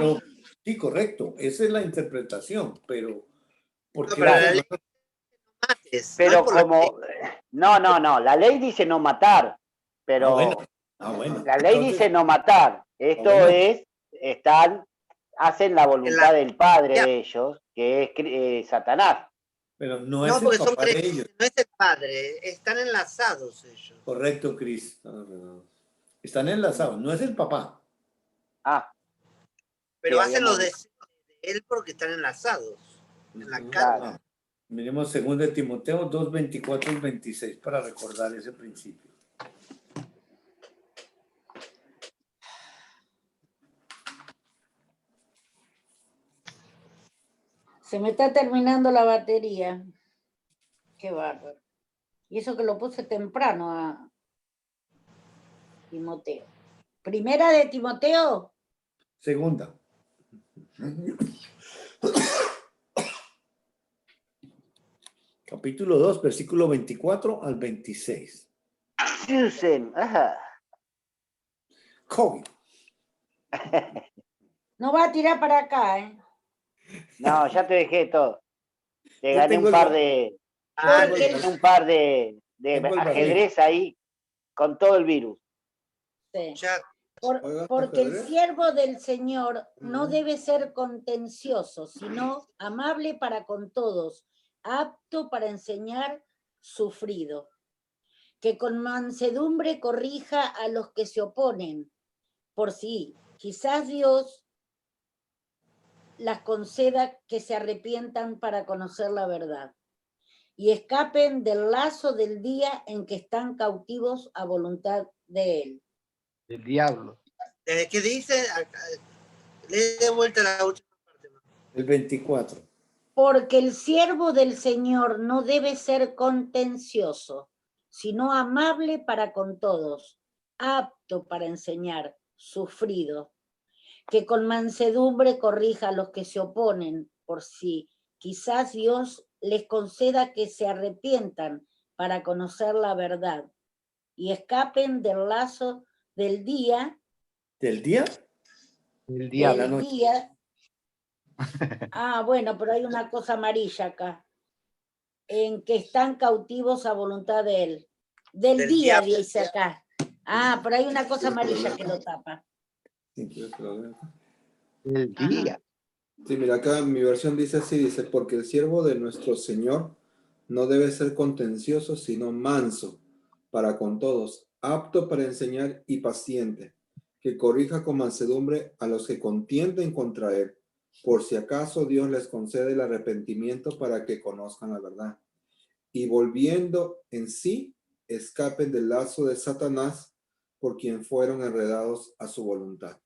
Sí, correcto, esa es la interpretación, pero ¿por qué? Pero como... No, la ley dice no matar, pero bueno. La ley dice no matar. Esto hacen la voluntad del padre de ellos, que es Satanás. Pero no es el papá de ellos. No es el padre, están enlazados ellos. Correcto, Cris. Están enlazados, no es el papá. Pero hacen los deseos de él porque están enlazados en la carne. Miremos 2 Timoteo 2, 24 y 26 para recordar ese principio. Se me está terminando la batería. Qué bárbaro. Y eso que lo puse temprano a Timoteo. ¿Primera de Timoteo? Segunda. Capítulo 2, versículo 24 al 26. COVID. No va a tirar para acá, ¿eh? No, ya te dejé todo. Te gané un par de ajedrez ahí con todo el virus. Sí. Porque el siervo del Señor no debe ser contencioso, sino amable para con todos, apto para enseñar, sufrido, que con mansedumbre corrija a los que se oponen, por si quizás Dios las conceda que se arrepientan para conocer la verdad y escapen del lazo del día en que están cautivos a voluntad de él. El diablo. ¿Qué dice? Le de vuelta la última parte. El 24. Porque el siervo del Señor no debe ser contencioso, sino amable para con todos, apto para enseñar, sufrido, que con mansedumbre corrija a los que se oponen, por si quizás Dios les conceda que se arrepientan para conocer la verdad y escapen del lazo del día. ¿Del día? Del día a la noche. Bueno, pero hay una cosa amarilla acá. En que están cautivos a voluntad de él. Del día, dice acá. Pero hay una cosa amarilla que lo tapa. El día. Sí, mira, acá mi versión dice así, dice, porque el siervo de nuestro Señor no debe ser contencioso, sino manso para con todos, apto para enseñar y paciente, que corrija con mansedumbre a los que contienden contra él, por si acaso Dios les concede el arrepentimiento para que conozcan la verdad, y volviendo en sí, escapen del lazo de Satanás, por quien fueron enredados a su voluntad.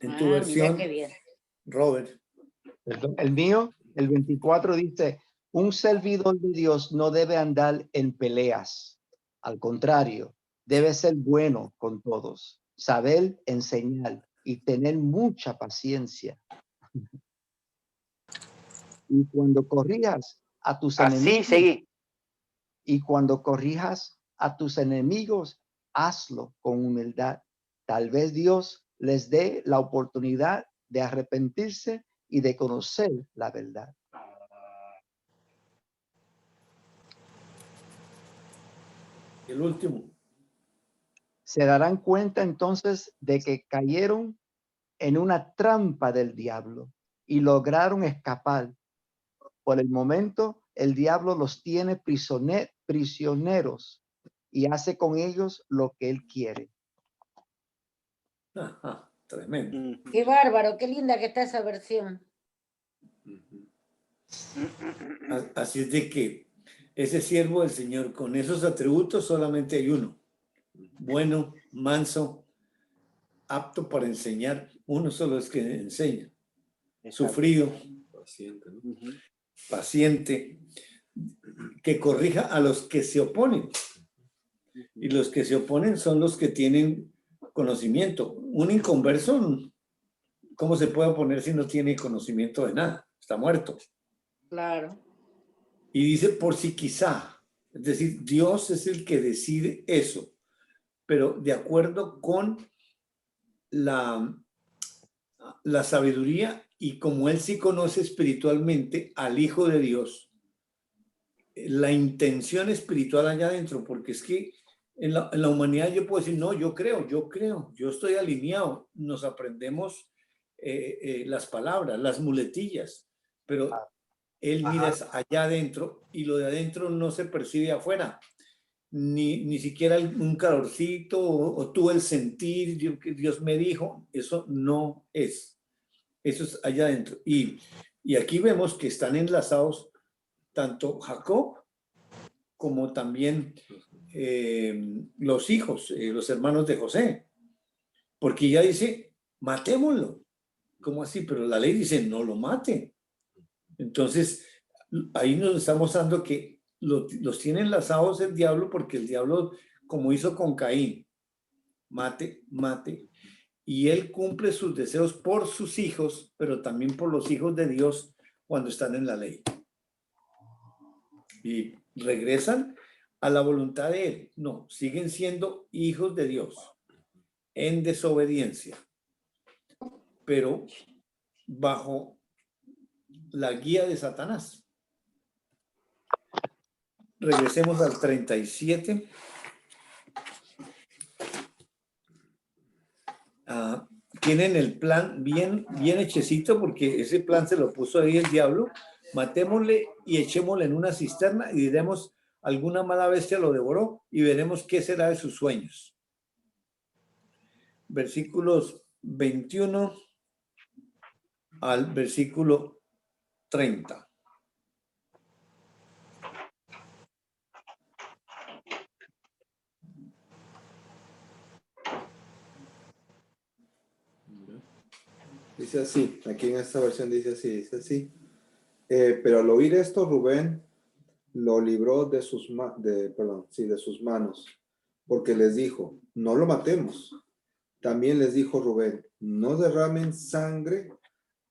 En tu Mirá versión, qué bien. Robert, El mío, el 24 dice, un servidor de Dios no debe andar en peleas. Al contrario, debe ser bueno con todos, saber enseñar y tener mucha paciencia. Y cuando corrijas a tus Así enemigos, seguí. y cuando corrijas a tus enemigos, hazlo con humildad. Tal vez Dios les dé la oportunidad de arrepentirse y de conocer la verdad. el último. Se darán cuenta entonces de que cayeron en una trampa del diablo y lograron escapar. Por el momento, el diablo los tiene prisioneros y hace con ellos lo que él quiere. Ajá, tremendo. Qué bárbaro, qué linda que está esa versión. Así es de que ese siervo del Señor con esos atributos solamente hay uno. Bueno, manso, apto para enseñar. Uno solo es que enseña. Sufrido, Paciente, ¿no? paciente, que corrija a los que se oponen. Y los que se oponen son los que tienen conocimiento. Un inconverso, ¿cómo se puede oponer si no tiene conocimiento de nada? Está muerto. Claro. Y dice por si quizá, es decir, Dios es el que decide eso, pero de acuerdo con la sabiduría y como Él sí conoce espiritualmente al Hijo de Dios, la intención espiritual allá adentro, porque es que en la humanidad yo puedo decir, no, yo creo, yo estoy alineado, nos aprendemos las palabras, las muletillas, pero Él mira allá adentro y lo de adentro no se percibe afuera, ni siquiera un calorcito o tú el sentir, Dios me dijo, eso no es, eso es allá adentro. Y aquí vemos que están enlazados tanto Jacob como también los hijos, los hermanos de José, porque ya dice, matémoslo. ¿Cómo así? Pero la ley dice, no lo mate. Entonces, ahí nos estamos dando que los tiene enlazados el diablo, porque el diablo, como hizo con Caín, mate, y él cumple sus deseos por sus hijos, pero también por los hijos de Dios cuando están en la ley. Y regresan a la voluntad de él. No, siguen siendo hijos de Dios en desobediencia, pero bajo la guía de Satanás. Regresemos al 37. Tienen el plan bien hechecito, porque ese plan se lo puso ahí el diablo. Matémosle y echémosle en una cisterna y diremos, alguna mala bestia lo devoró y veremos qué será de sus sueños. Versículos 21 al versículo 30. Dice así, aquí en esta versión dice así. Pero al oír esto, Rubén lo libró de sus manos, porque les dijo, no lo matemos. También les dijo Rubén, no derramen sangre,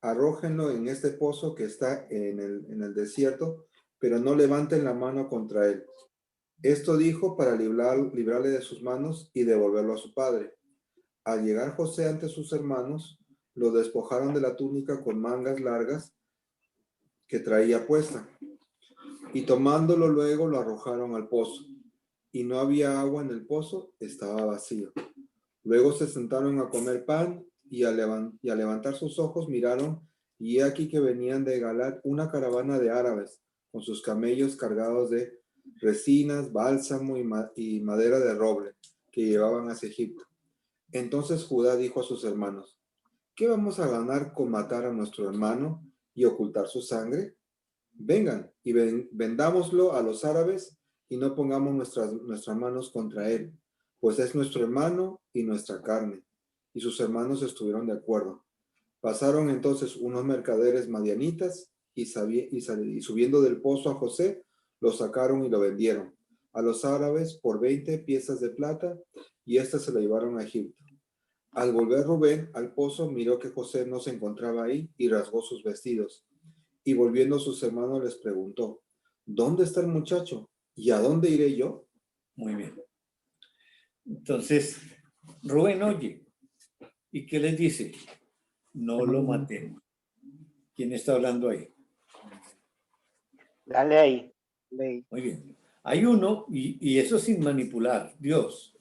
arrójenlo en este pozo que está en el desierto, pero no levanten la mano contra él. Esto dijo para librarle de sus manos y devolverlo a su padre. Al llegar José ante sus hermanos, lo despojaron de la túnica con mangas largas que traía puesta, y tomándolo luego lo arrojaron al pozo, y no había agua en el pozo, estaba vacío. Luego se sentaron a comer pan, y al levantar sus ojos miraron, y he aquí que venían de Galat una caravana de árabes, con sus camellos cargados de resinas, bálsamo y madera de roble que llevaban hacia Egipto. Entonces Judá dijo a sus hermanos, ¿qué vamos a ganar con matar a nuestro hermano y ocultar su sangre? Vengan y vendámoslo a los árabes y no pongamos nuestras manos contra él, pues es nuestro hermano y nuestra carne. Y sus hermanos estuvieron de acuerdo. Pasaron entonces unos mercaderes madianitas y subiendo del pozo a José, lo sacaron y lo vendieron a los árabes por 20 piezas de plata, y éstas se la llevaron a Egipto. Al volver Rubén al pozo, miró que José no se encontraba ahí y rasgó sus vestidos. Y volviendo a sus hermanos les preguntó, ¿dónde está el muchacho? ¿Y a dónde iré yo? Muy bien. Entonces, Rubén oye. ¿Y qué les dice? No lo matemos. ¿Quién está hablando ahí? La ley. Muy bien. Hay uno, y eso sin manipular, Dios.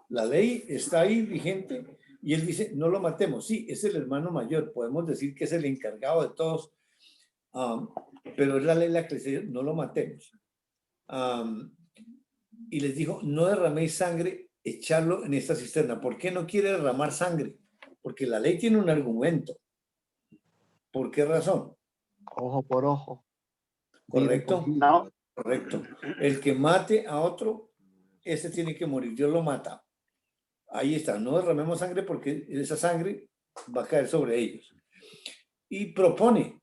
La ley está ahí vigente y él dice, no lo matemos. Sí, es el hermano mayor. Podemos decir que es el encargado de todos, pero es la ley la que dice, no lo matemos. Y les dijo, no derraméis sangre, echarlo en esta cisterna. ¿Por qué no quiere derramar sangre? Porque la ley tiene un argumento. ¿Por qué razón? Ojo por ojo. ¿Correcto? No. Correcto. El que mate a otro, ese tiene que morir. Dios lo mata. Ahí está. No derramemos sangre porque esa sangre va a caer sobre ellos. Y propone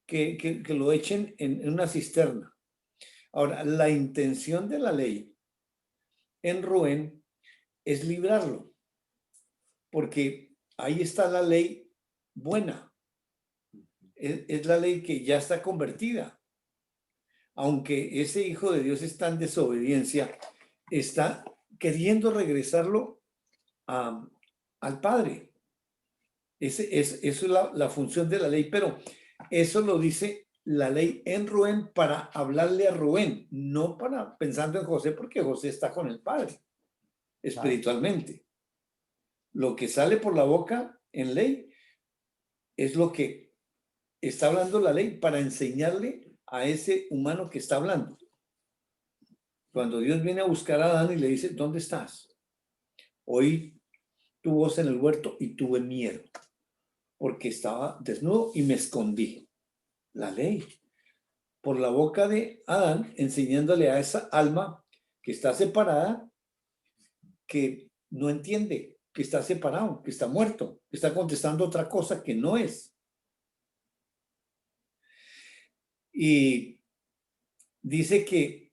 que lo echen en una cisterna. Ahora, la intención de la ley en Rubén es librarlo. Porque ahí está la ley buena. Es la ley que ya está convertida. Aunque ese hijo de Dios está en desobediencia, está queriendo regresarlo al Padre. Eso es la función de la ley, pero eso lo dice la ley en Rubén para hablarle a Rubén, no para pensando en José, porque José está con el Padre espiritualmente. Lo que sale por la boca en ley es lo que está hablando la ley para enseñarle a ese humano que está hablando. Cuando Dios viene a buscar a Adán y le dice, ¿dónde estás? Oí tu voz en el huerto y tuve miedo, porque estaba desnudo y me escondí. La ley. Por la boca de Adán, enseñándole a esa alma que está separada, que no entiende, que está separado, que está muerto, que está contestando otra cosa que no es. Y dice que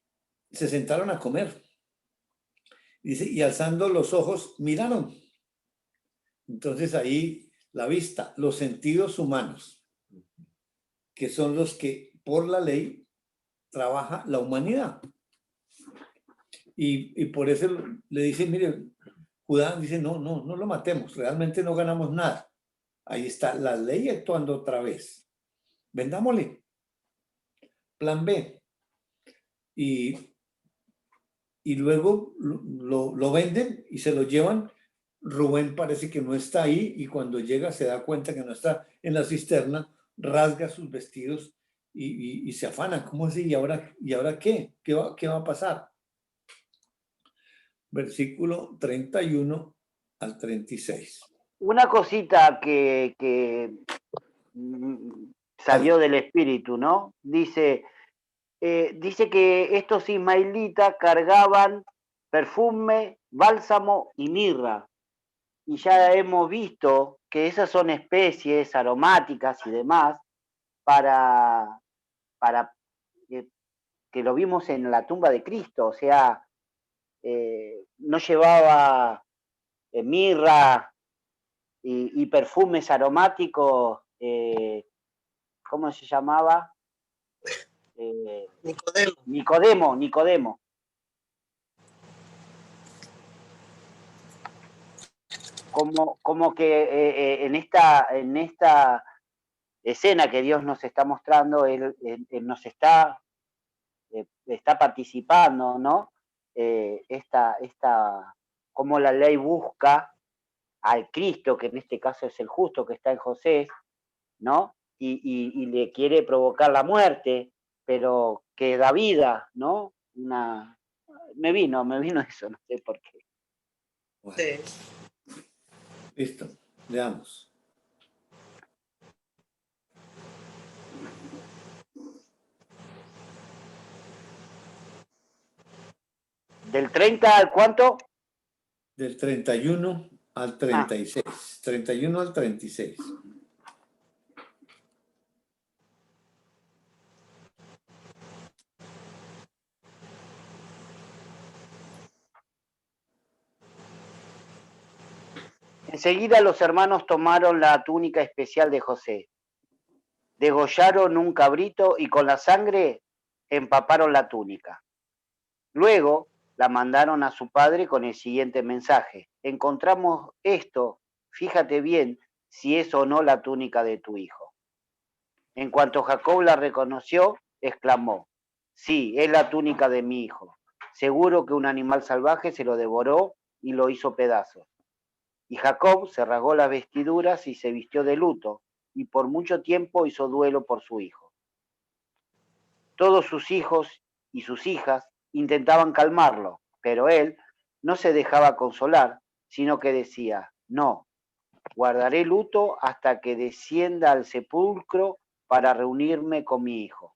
se sentaron a comer. Dice, y alzando los ojos, miraron. Entonces ahí la vista, los sentidos humanos, que son los que por la ley trabaja la humanidad. Y por eso le dicen, mire, Judá dice, no lo matemos, realmente no ganamos nada. Ahí está la ley actuando otra vez. Vendámosle. Plan B. Y luego lo venden y se lo llevan. Rubén parece que no está ahí y cuando llega se da cuenta que no está en la cisterna, rasga sus vestidos y se afana. ¿Cómo así? ¿Y ahora qué? ¿Qué va a pasar? Versículo 31 al 36. Una cosita que salió del espíritu, ¿no? Dice que estos ismaelitas cargaban perfume, bálsamo y mirra. Y ya hemos visto que esas son especies aromáticas y demás para que lo vimos en la tumba de Cristo. O sea, no llevaba mirra y perfumes aromáticos, ¿cómo se llamaba? Nicodemo. Como que en esta escena que Dios nos está mostrando, Él nos está participando, ¿no? Cómo la ley busca al Cristo, que en este caso es el justo que está en José, ¿no? Y le quiere provocar la muerte, pero que da vida, ¿no? Me vino eso, no sé por qué. Bueno, Sí. listo, veamos. ¿Del 30 al cuánto? Del 31 al 36. 31 al 36. Enseguida los hermanos tomaron la túnica especial de José, degollaron un cabrito y con la sangre empaparon la túnica. Luego la mandaron a su padre con el siguiente mensaje: encontramos esto, fíjate bien si es o no la túnica de tu hijo. En cuanto Jacob la reconoció, exclamó: sí, es la túnica de mi hijo. Seguro que un animal salvaje se lo devoró y lo hizo pedazos. Y Jacob se rasgó las vestiduras y se vistió de luto, y por mucho tiempo hizo duelo por su hijo. Todos sus hijos y sus hijas intentaban calmarlo, pero él no se dejaba consolar, sino que decía: no, guardaré luto hasta que descienda al sepulcro para reunirme con mi hijo.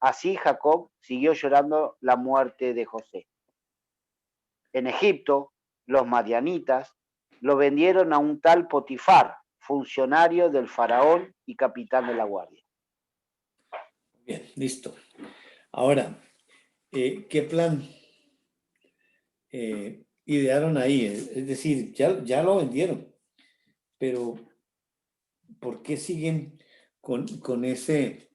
Así Jacob siguió llorando la muerte de José. En Egipto, los madianitas lo vendieron a un tal Potifar, funcionario del faraón y capitán de la guardia. Bien, listo. Ahora, ¿qué plan idearon ahí? Es decir, ya lo vendieron, pero ¿por qué siguen con ese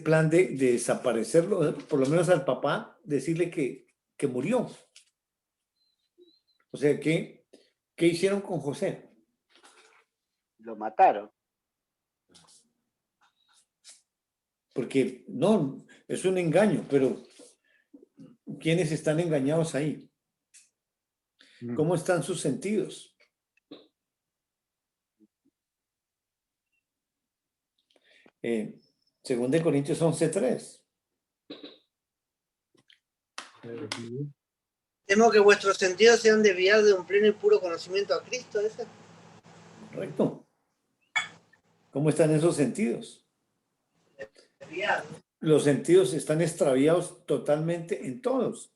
plan de desaparecerlo? Por lo menos al papá, decirle que murió. O sea, ¿qué hicieron con José? Lo mataron. Porque no, es un engaño, pero ¿quiénes están engañados ahí? ¿Cómo están sus sentidos? Según de Corintios 11:3. Temo que vuestros sentidos sean desviados de un pleno y puro conocimiento a Cristo. ¿Ese? Correcto. ¿Cómo están esos sentidos? Desviado. Los sentidos están extraviados totalmente en todos,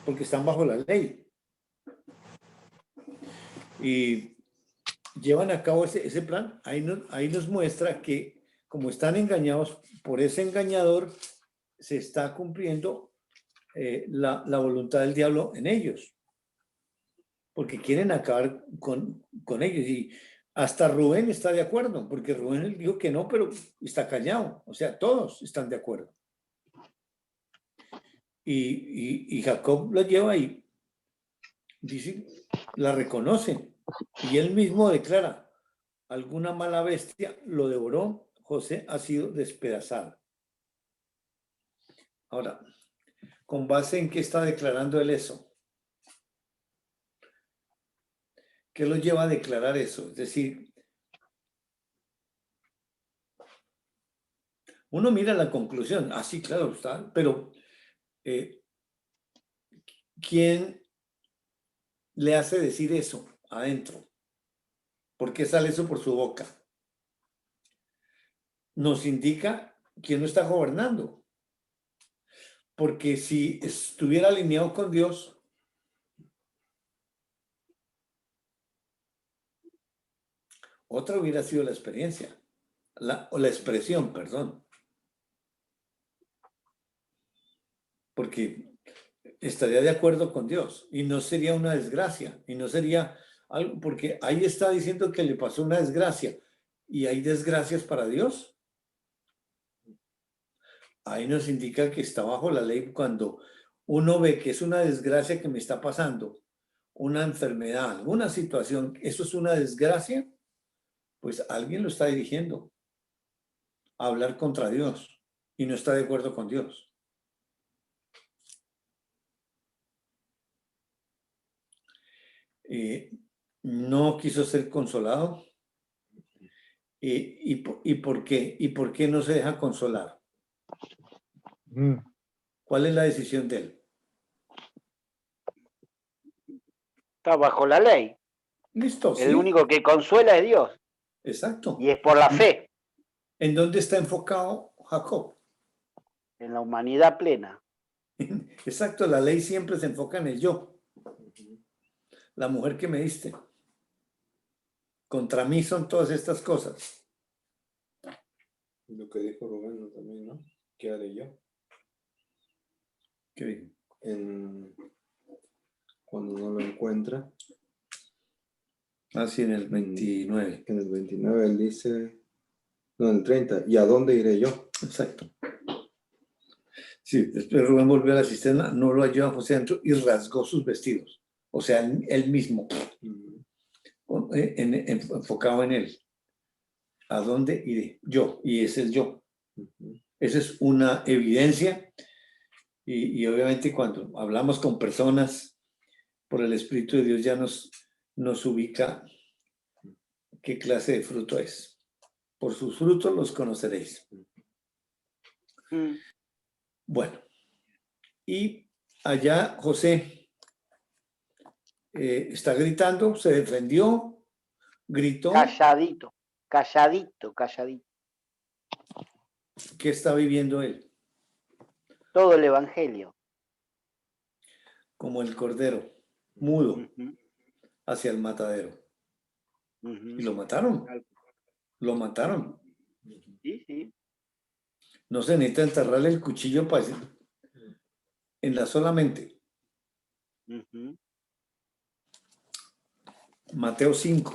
porque están bajo la ley. Y llevan a cabo ese plan. Ahí nos muestra que como están engañados por ese engañador, se está cumpliendo la voluntad del diablo en ellos, porque quieren acabar con ellos. Y hasta Rubén está de acuerdo, porque Rubén dijo que no, pero está callado. O sea, todos están de acuerdo. Y Jacob la lleva y dice, la reconoce. Y él mismo declara: alguna mala bestia lo devoró, José ha sido despedazado. Ahora, ¿con base en qué está declarando él eso? ¿Qué lo lleva a declarar eso? Es decir, uno mira la conclusión, sí, claro, está, pero ¿quién le hace decir eso adentro? ¿Por qué sale eso por su boca? Nos indica quién no está gobernando. Porque si estuviera alineado con Dios, otra hubiera sido la experiencia, o la expresión, perdón. Porque estaría de acuerdo con Dios y no sería una desgracia, y no sería algo, porque ahí está diciendo que le pasó una desgracia, y hay desgracias para Dios. Ahí nos indica que está bajo la ley cuando uno ve que es una desgracia que me está pasando, una enfermedad, una situación, eso es una desgracia, pues alguien lo está dirigiendo a hablar contra Dios y no está de acuerdo con Dios. No quiso ser consolado. ¿Y por qué? ¿Y por qué no se deja consolar? Mm. ¿Cuál es la decisión de él? Está bajo la ley. Listo, sí. El único que consuela es Dios. Exacto. Y es por la fe, ¿En dónde está enfocado Jacob? en la humanidad plena. Exacto, la ley siempre se enfoca en el yo. La mujer que me diste. Contra mí son todas estas cosas. Lo que dijo Rubén, ¿no? También, ¿no? ¿Qué haré yo? ¿Qué digo? Cuando no lo encuentra. Así en el 29. En el 29 él dice, no, en el 30, ¿y a dónde iré yo? Exacto. Sí, después Rubén volvió a la cisterna, no lo halló a José adentro y rasgó sus vestidos. O sea, él mismo, enfocado en él. ¿A dónde iré? Yo, y ese es yo. Esa es una evidencia y obviamente cuando hablamos con personas por el Espíritu de Dios ya nos ubica qué clase de fruto es. Por sus frutos los conoceréis. Bueno, y allá José está gritando, se defendió, gritó. Calladito, calladito, calladito. ¿Qué está viviendo él? Todo el evangelio. Como el cordero, mudo, hacia el matadero. Y lo mataron. Lo mataron. Sí, sí. No se necesita enterrarle el cuchillo para en la solamente. Mateo 5.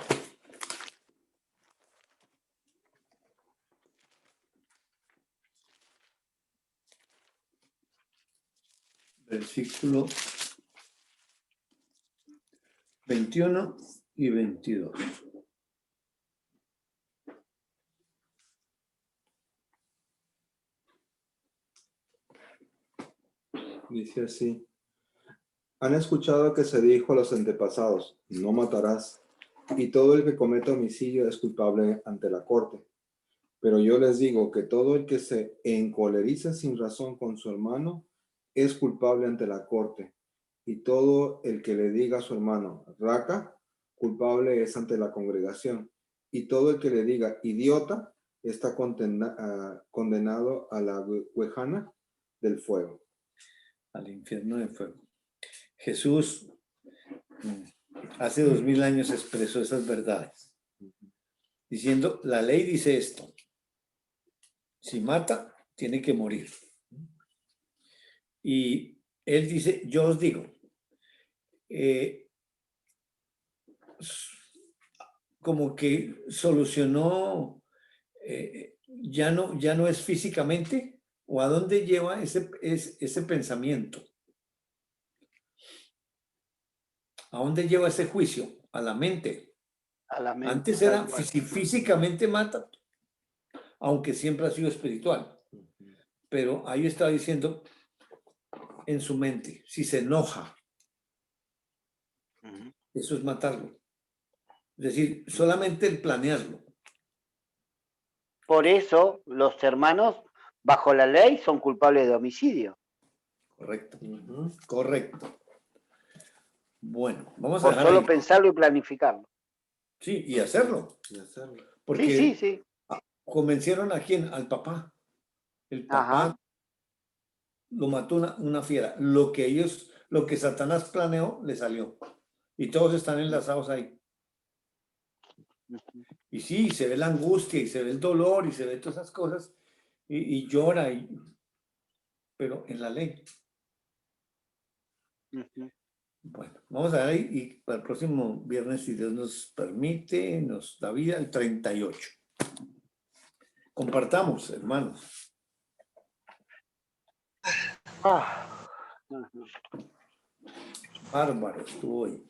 Versículo 21 y 22. Dice así. Han escuchado que se dijo a los antepasados, no matarás, y todo el que cometa homicidio es culpable ante la corte. Pero yo les digo que todo el que se encoleriza sin razón con su hermano es culpable ante la corte. Y todo el que le diga a su hermano, raca, culpable es ante la congregación. Y todo el que le diga, idiota, está condenado a la huejana del fuego. Al infierno de fuego. Jesús hace 2000 años expresó esas verdades, diciendo, la ley dice esto, si mata, tiene que morir. Y él dice, yo os digo, como que solucionó, ya no es físicamente, o a dónde lleva ese pensamiento. ¿A dónde lleva ese juicio? A la mente. A la mente. Antes era, si físicamente mata, aunque siempre ha sido espiritual. Pero ahí estaba diciendo, en su mente, si se enoja, eso es matarlo. Es decir, solamente el planearlo. Por eso los hermanos, bajo la ley, son culpables de homicidio. Correcto. Correcto. Bueno, vamos a por dejar solo ahí. Pensarlo y planificarlo. Sí, y hacerlo. Sí, Porque sí. convencieron a quién, al papá. El papá lo mató una fiera. Lo que Satanás planeó, le salió. Y todos están enlazados ahí. Y sí, se ve la angustia, y se ve el dolor, y se ve todas esas cosas, y llora, pero en la ley. Bueno, vamos a ver, y para el próximo viernes, si Dios nos permite, nos da vida, el 38. Compartamos, hermanos. Bárbaro estuvo hoy.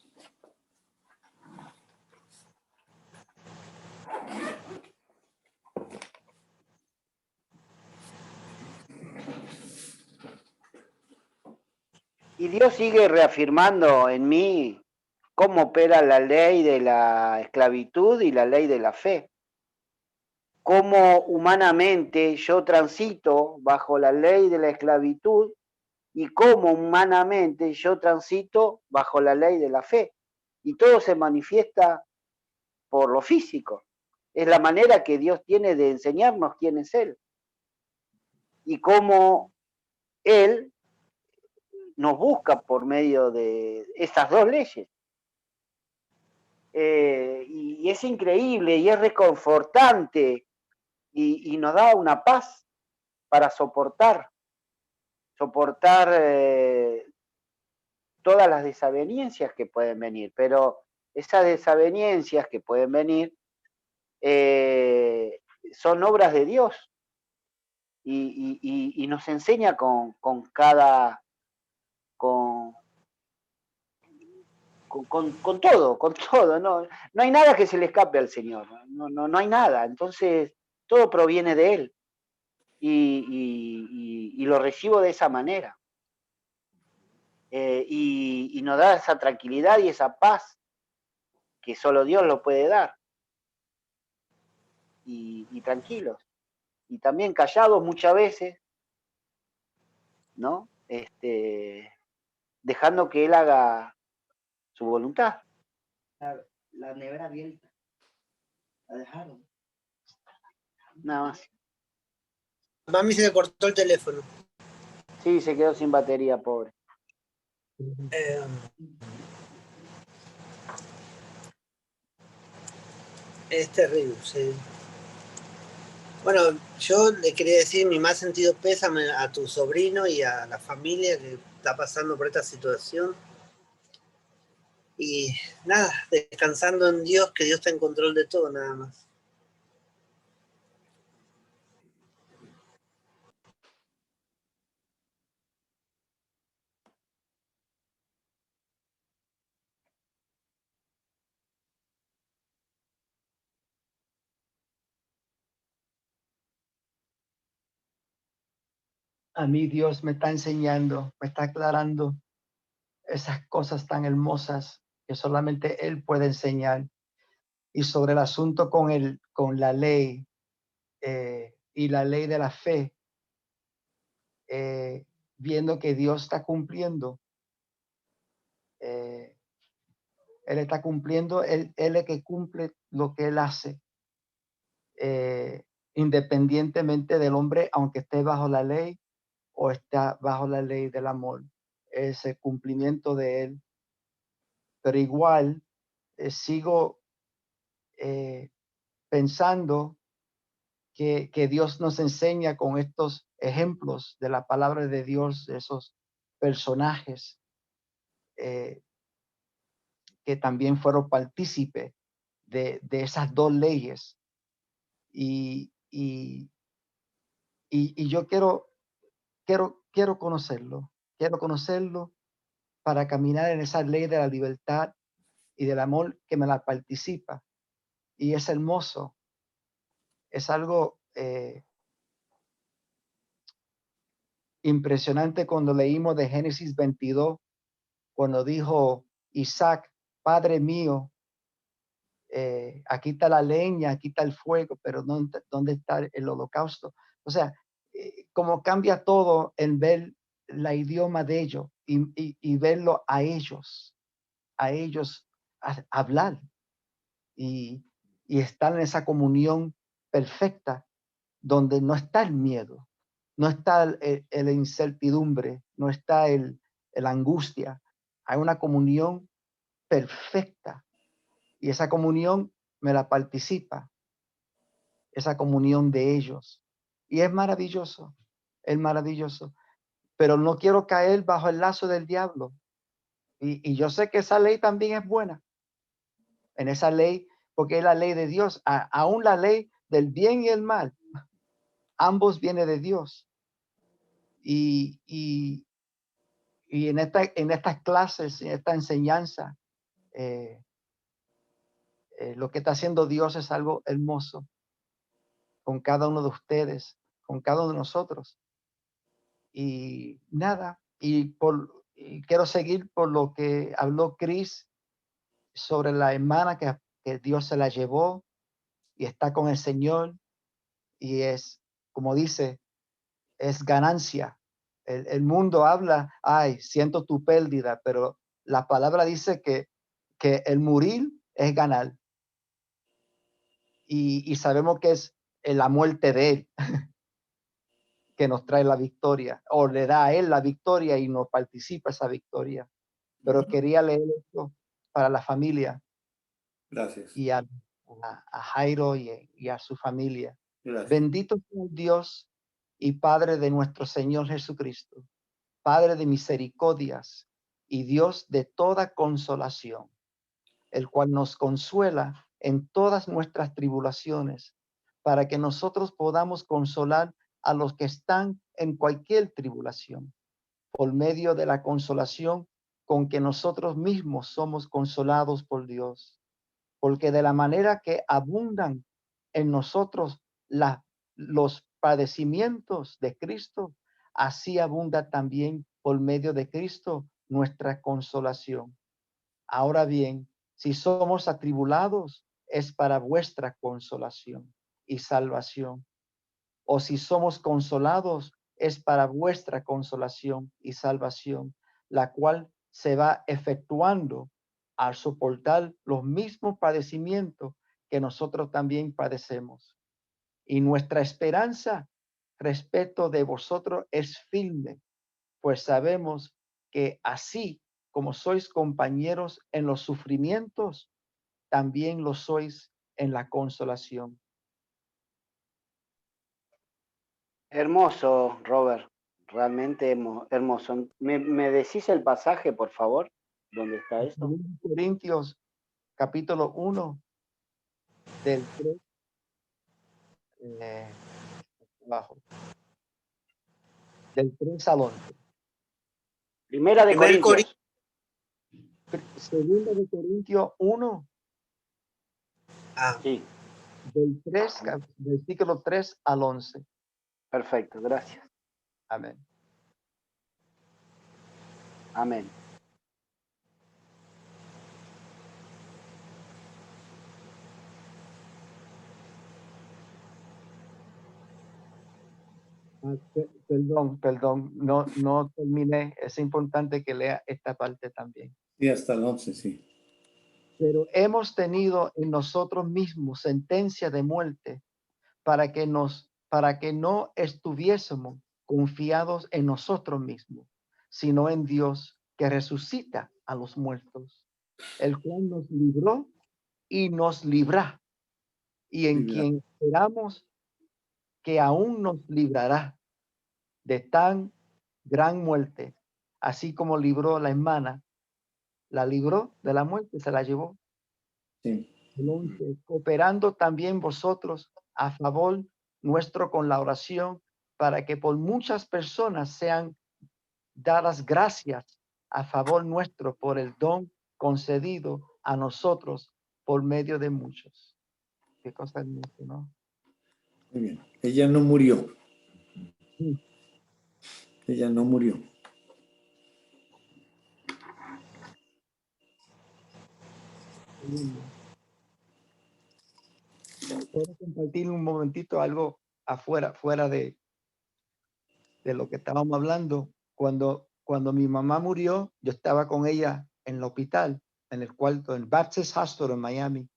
Y Dios sigue reafirmando en mí cómo opera la ley de la esclavitud y la ley de la fe. cómo humanamente yo transito bajo la ley de la esclavitud y cómo humanamente yo transito bajo la ley de la fe. Y todo se manifiesta por lo físico. Es la manera que Dios tiene de enseñarnos quién es Él. Y cómo Él nos busca por medio de esas dos leyes. Y es increíble y es reconfortante y nos da una paz para soportar todas las desavenencias que pueden venir, pero esas desavenencias que pueden venir son obras de Dios y nos enseña con todo, no hay nada que se le escape al Señor, no hay nada, entonces todo proviene de Él y lo recibo de esa manera. Y nos da esa tranquilidad y esa paz que solo Dios lo puede dar. Y tranquilos. Y también callados muchas veces, ¿no? Dejando que Él haga su voluntad. La nevera abierta. La dejaron. Nada más. A mí se le cortó el teléfono. Sí, se quedó sin batería, pobre. Es terrible, sí. Bueno, yo le quería decir mi más sentido pésame a tu sobrino y a la familia que está pasando por esta situación. Y nada, descansando en Dios, que Dios está en control de todo, nada más. A mí Dios me está enseñando, me está aclarando esas cosas tan hermosas que solamente Él puede enseñar. Y sobre el asunto con la ley y la ley de la fe, viendo que Dios está cumpliendo, Él está cumpliendo, Él es el que cumple lo que Él hace, independientemente del hombre, aunque esté bajo la ley o está bajo la ley del amor. Es el cumplimiento de Él. Pero igual sigo pensando que Dios nos enseña con estos ejemplos de la palabra de Dios, de esos personajes que también fueron partícipes de esas dos leyes. Y yo quiero conocerlo para caminar en esa ley de la libertad y del amor que me la participa. Y es hermoso. Es algo impresionante cuando leímos de Génesis 22, cuando dijo Isaac, Padre mío, aquí está la leña, aquí está el fuego, pero ¿dónde está el holocausto? O sea, como cambia todo en ver la idioma de ellos y verlo a ellos hablar y estar en esa comunión perfecta donde no está el miedo, no está la incertidumbre, no está la angustia. Hay una comunión perfecta y esa comunión me la participa, esa comunión de ellos. Y es maravilloso, pero no quiero caer bajo el lazo del diablo. Y yo sé que esa ley también es buena. En esa ley, porque es la ley de Dios, aún la ley del bien y el mal, ambos vienen de Dios. Y en estas clases, en esta enseñanza, lo que está haciendo Dios es algo hermoso con cada uno de ustedes, con cada uno de nosotros. Y nada, y quiero seguir por lo que habló Chris sobre la hermana que Dios se la llevó y está con el Señor y es, como dice, es ganancia. El mundo habla, ay, siento tu pérdida, pero la palabra dice que el morir es ganar. Y sabemos que es la muerte de él que nos trae la victoria, o le da a él la victoria y nos participa esa victoria. Pero quería leer esto para la familia Gracias. y a Jairo y a su familia. Gracias. Bendito sea Dios y Padre de nuestro Señor Jesucristo, Padre de misericordias y Dios de toda consolación, el cual nos consuela en todas nuestras tribulaciones, para que nosotros podamos consolar a los que están en cualquier tribulación, por medio de la consolación con que nosotros mismos somos consolados por Dios. Porque de la manera que abundan en nosotros los padecimientos de Cristo, así abunda también por medio de Cristo nuestra consolación. Ahora bien, si somos atribulados, es para vuestra consolación y salvación. O si somos consolados, es para vuestra consolación y salvación, la cual se va efectuando al soportar los mismos padecimientos que nosotros también padecemos. Y nuestra esperanza respecto de vosotros es firme, pues sabemos que así como sois compañeros en los sufrimientos, también lo sois en la consolación. Hermoso, Robert. Realmente hermoso. ¿Me decís el pasaje, por favor? ¿Dónde está esto? Corintios capítulo 1 del 3 abajo. Del 3 al 11. Primera de Primer Corintios. Segunda de Corintios 1 Sí, del versículo 3 al 11. perfecto, gracias. Amén. Amén. Perdón, no terminé. Es importante que lea esta parte también. Sí, hasta el 11, sí. Pero hemos tenido en nosotros mismos sentencia de muerte para que no estuviésemos confiados en nosotros mismos, sino en Dios que resucita a los muertos, el cual nos libró y nos libra, y en quien esperamos que aún nos librará de tan gran muerte, así como libró la hermana, la libró de la muerte, se la llevó. Sí. Cooperando también vosotros a favor nuestro con la oración, para que por muchas personas sean dadas gracias a favor nuestro por el don concedido a nosotros por medio de muchos. Qué cosa hermosa, ¿no? Muy bien. Ella no murió. Sí. Ella no murió. Puedo compartir un momentito algo fuera de lo que estábamos hablando. Cuando mi mamá murió, yo estaba con ella en el hospital, en el cuarto, en Baptist Hospital en Miami.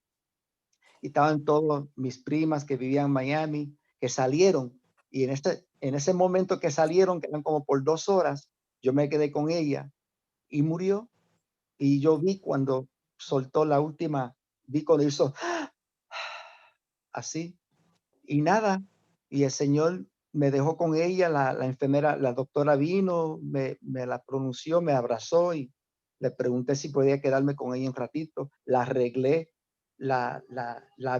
Y estaban todas mis primas que vivían en Miami, que salieron. Y en ese momento que salieron, que eran como por 2 horas, yo me quedé con ella y murió. Y yo vi cuando soltó la última, vi cuando hizo así y nada. Y el Señor me dejó con ella, la enfermera, la doctora vino, me la pronunció, me abrazó y le pregunté si podía quedarme con ella un ratito. La arreglé, la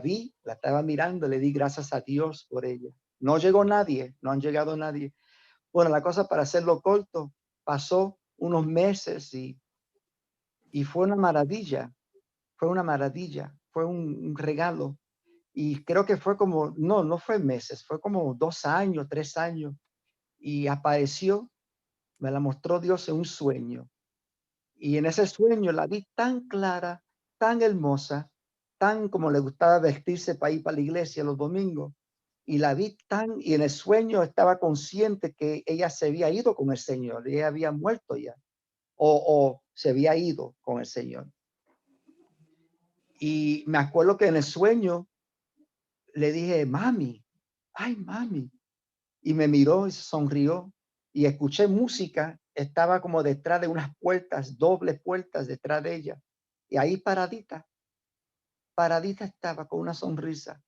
vi, la estaba mirando, le di gracias a Dios por ella. No llegó nadie, no han llegado nadie. Bueno, la cosa, para hacerlo corto, pasó unos meses y fue una maravilla, fue un regalo. Y creo que fue como, no fue meses, fue como 2 años, 3 años. Y apareció, me la mostró Dios en un sueño. Y en ese sueño la vi tan clara, tan hermosa, tan como le gustaba vestirse para ir para la iglesia los domingos. y la vi y en el sueño estaba consciente que ella se había ido con el Señor, ella había muerto ya, o se había ido con el Señor. Y me acuerdo que en el sueño le dije, mami, ay, mami. Y me miró y se sonrió y escuché música. Estaba como detrás de unas puertas, dobles puertas detrás de ella. Y ahí paradita estaba con una sonrisa.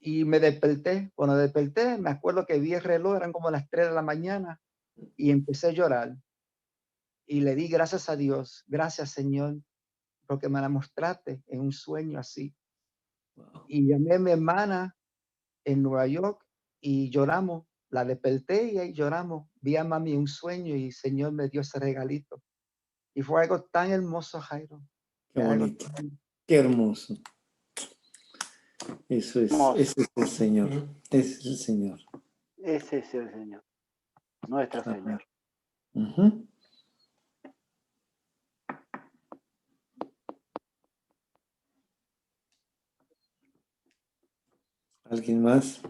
Y me desperté. Cuando desperté, me acuerdo que vi el reloj, eran como las 3 de la mañana y empecé a llorar. Y le di gracias a Dios, gracias Señor, porque me la mostraste en un sueño así. Y llamé a mi hermana en Nueva York y lloramos. La desperté y ahí lloramos. Vi a mami en un sueño y el Señor me dio ese regalito. Y fue algo tan hermoso, Jairo. Qué Algo bonito, tan- qué hermoso. Eso es, Hermoso. ese es el Señor, ese es el Señor. Ese es el Señor, nuestro Amén. Señor. Ujú. ¿Alguien más?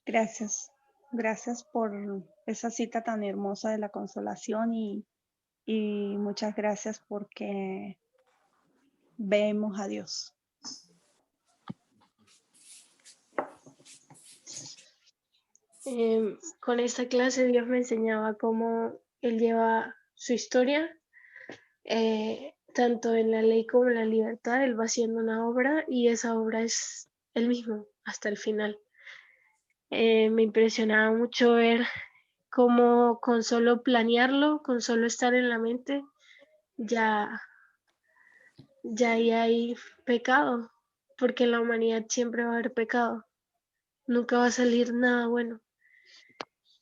Gracias. Gracias por esa cita tan hermosa de la consolación y muchas gracias porque vemos a Dios. Con esta clase Dios me enseñaba cómo Él lleva su historia, tanto en la ley como en la libertad. Él va haciendo una obra y esa obra es Él mismo hasta el final. Me impresionaba mucho ver cómo con solo planearlo, con solo estar en la mente, ya ahí hay pecado, porque en la humanidad siempre va a haber pecado, nunca va a salir nada bueno.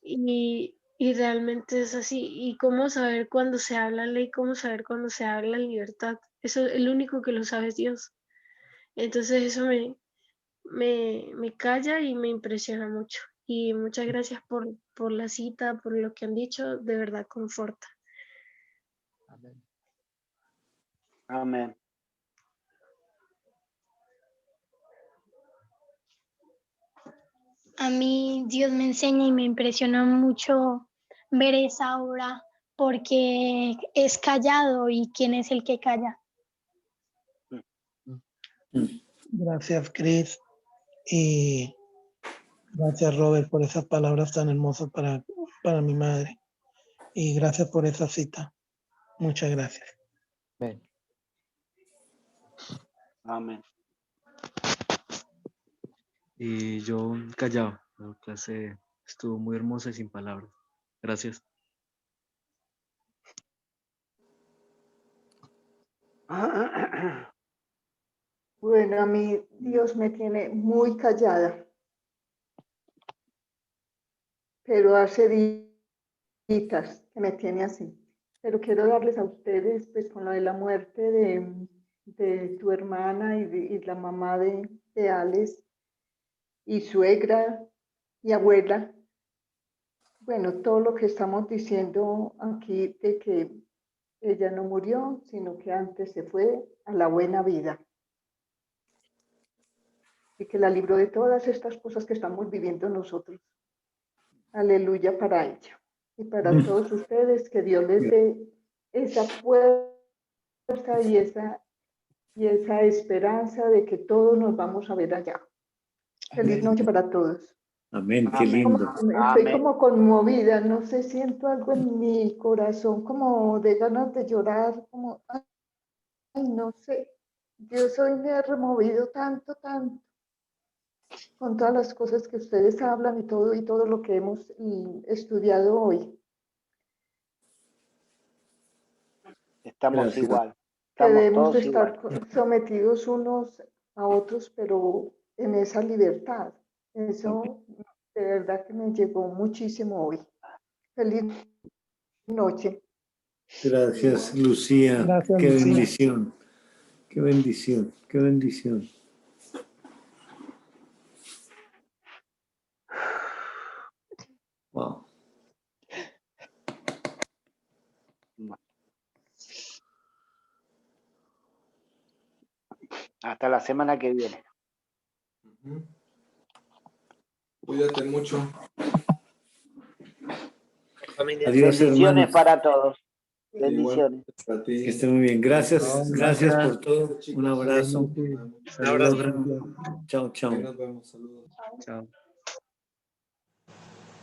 Y realmente es así. ¿Y cómo saber cuándo se habla ley? ¿Cómo saber cuándo se habla libertad? Eso, el único que lo sabe es Dios. Entonces eso me calla y me impresiona mucho. Y muchas gracias por la cita, por lo que han dicho, de verdad conforta. Amén. Amén. A mí Dios me enseña y me impresiona mucho ver esa obra porque es callado y ¿quién es el que calla? Gracias, Chris. Y gracias, Robert, por esas palabras tan hermosas para mi madre. Y gracias por esa cita. Muchas gracias. Amén. Amén. Y yo callado. La clase estuvo muy hermosa y sin palabras. Gracias. Bueno, a mí Dios me tiene muy callada, pero hace días que me tiene así. Pero quiero darles a ustedes, pues con lo de la muerte de tu hermana y la mamá de Alex, y suegra y abuela, bueno, todo lo que estamos diciendo aquí de que ella no murió, sino que antes se fue a la buena vida. Y que la libró de todas estas cosas que estamos viviendo nosotros. Aleluya para ella. Y para todos ustedes, que Dios les dé esa fuerza y esa esperanza de que todos nos vamos a ver allá. Feliz noche para todos. Amén, qué Amén. lindo. Estoy como conmovida, no sé, siento algo en mi corazón, como de ganas de llorar, como, ay, no sé. Dios hoy me ha removido tanto, tanto, con todas las cosas que ustedes hablan y todo lo que hemos estudiado hoy. Estamos Gracias. igual. Que Estamos debemos todos estar igual. sometidos unos a otros, pero en esa libertad. Eso de verdad que me llegó muchísimo hoy. Feliz noche. Gracias, Lucía. Gracias, Qué Lucía. bendición. Qué bendición. Qué bendición. Wow. Hasta Hasta la semana que viene. Cuídate mucho. Adiós, Bendiciones hermanos. para todos. Igual Bendiciones. para ti. Que estén muy bien. Gracias, No, gracias gracias. por todo. Un abrazo. Saludos. Chao, chao. Ahí nos vemos. Saludos. Chao.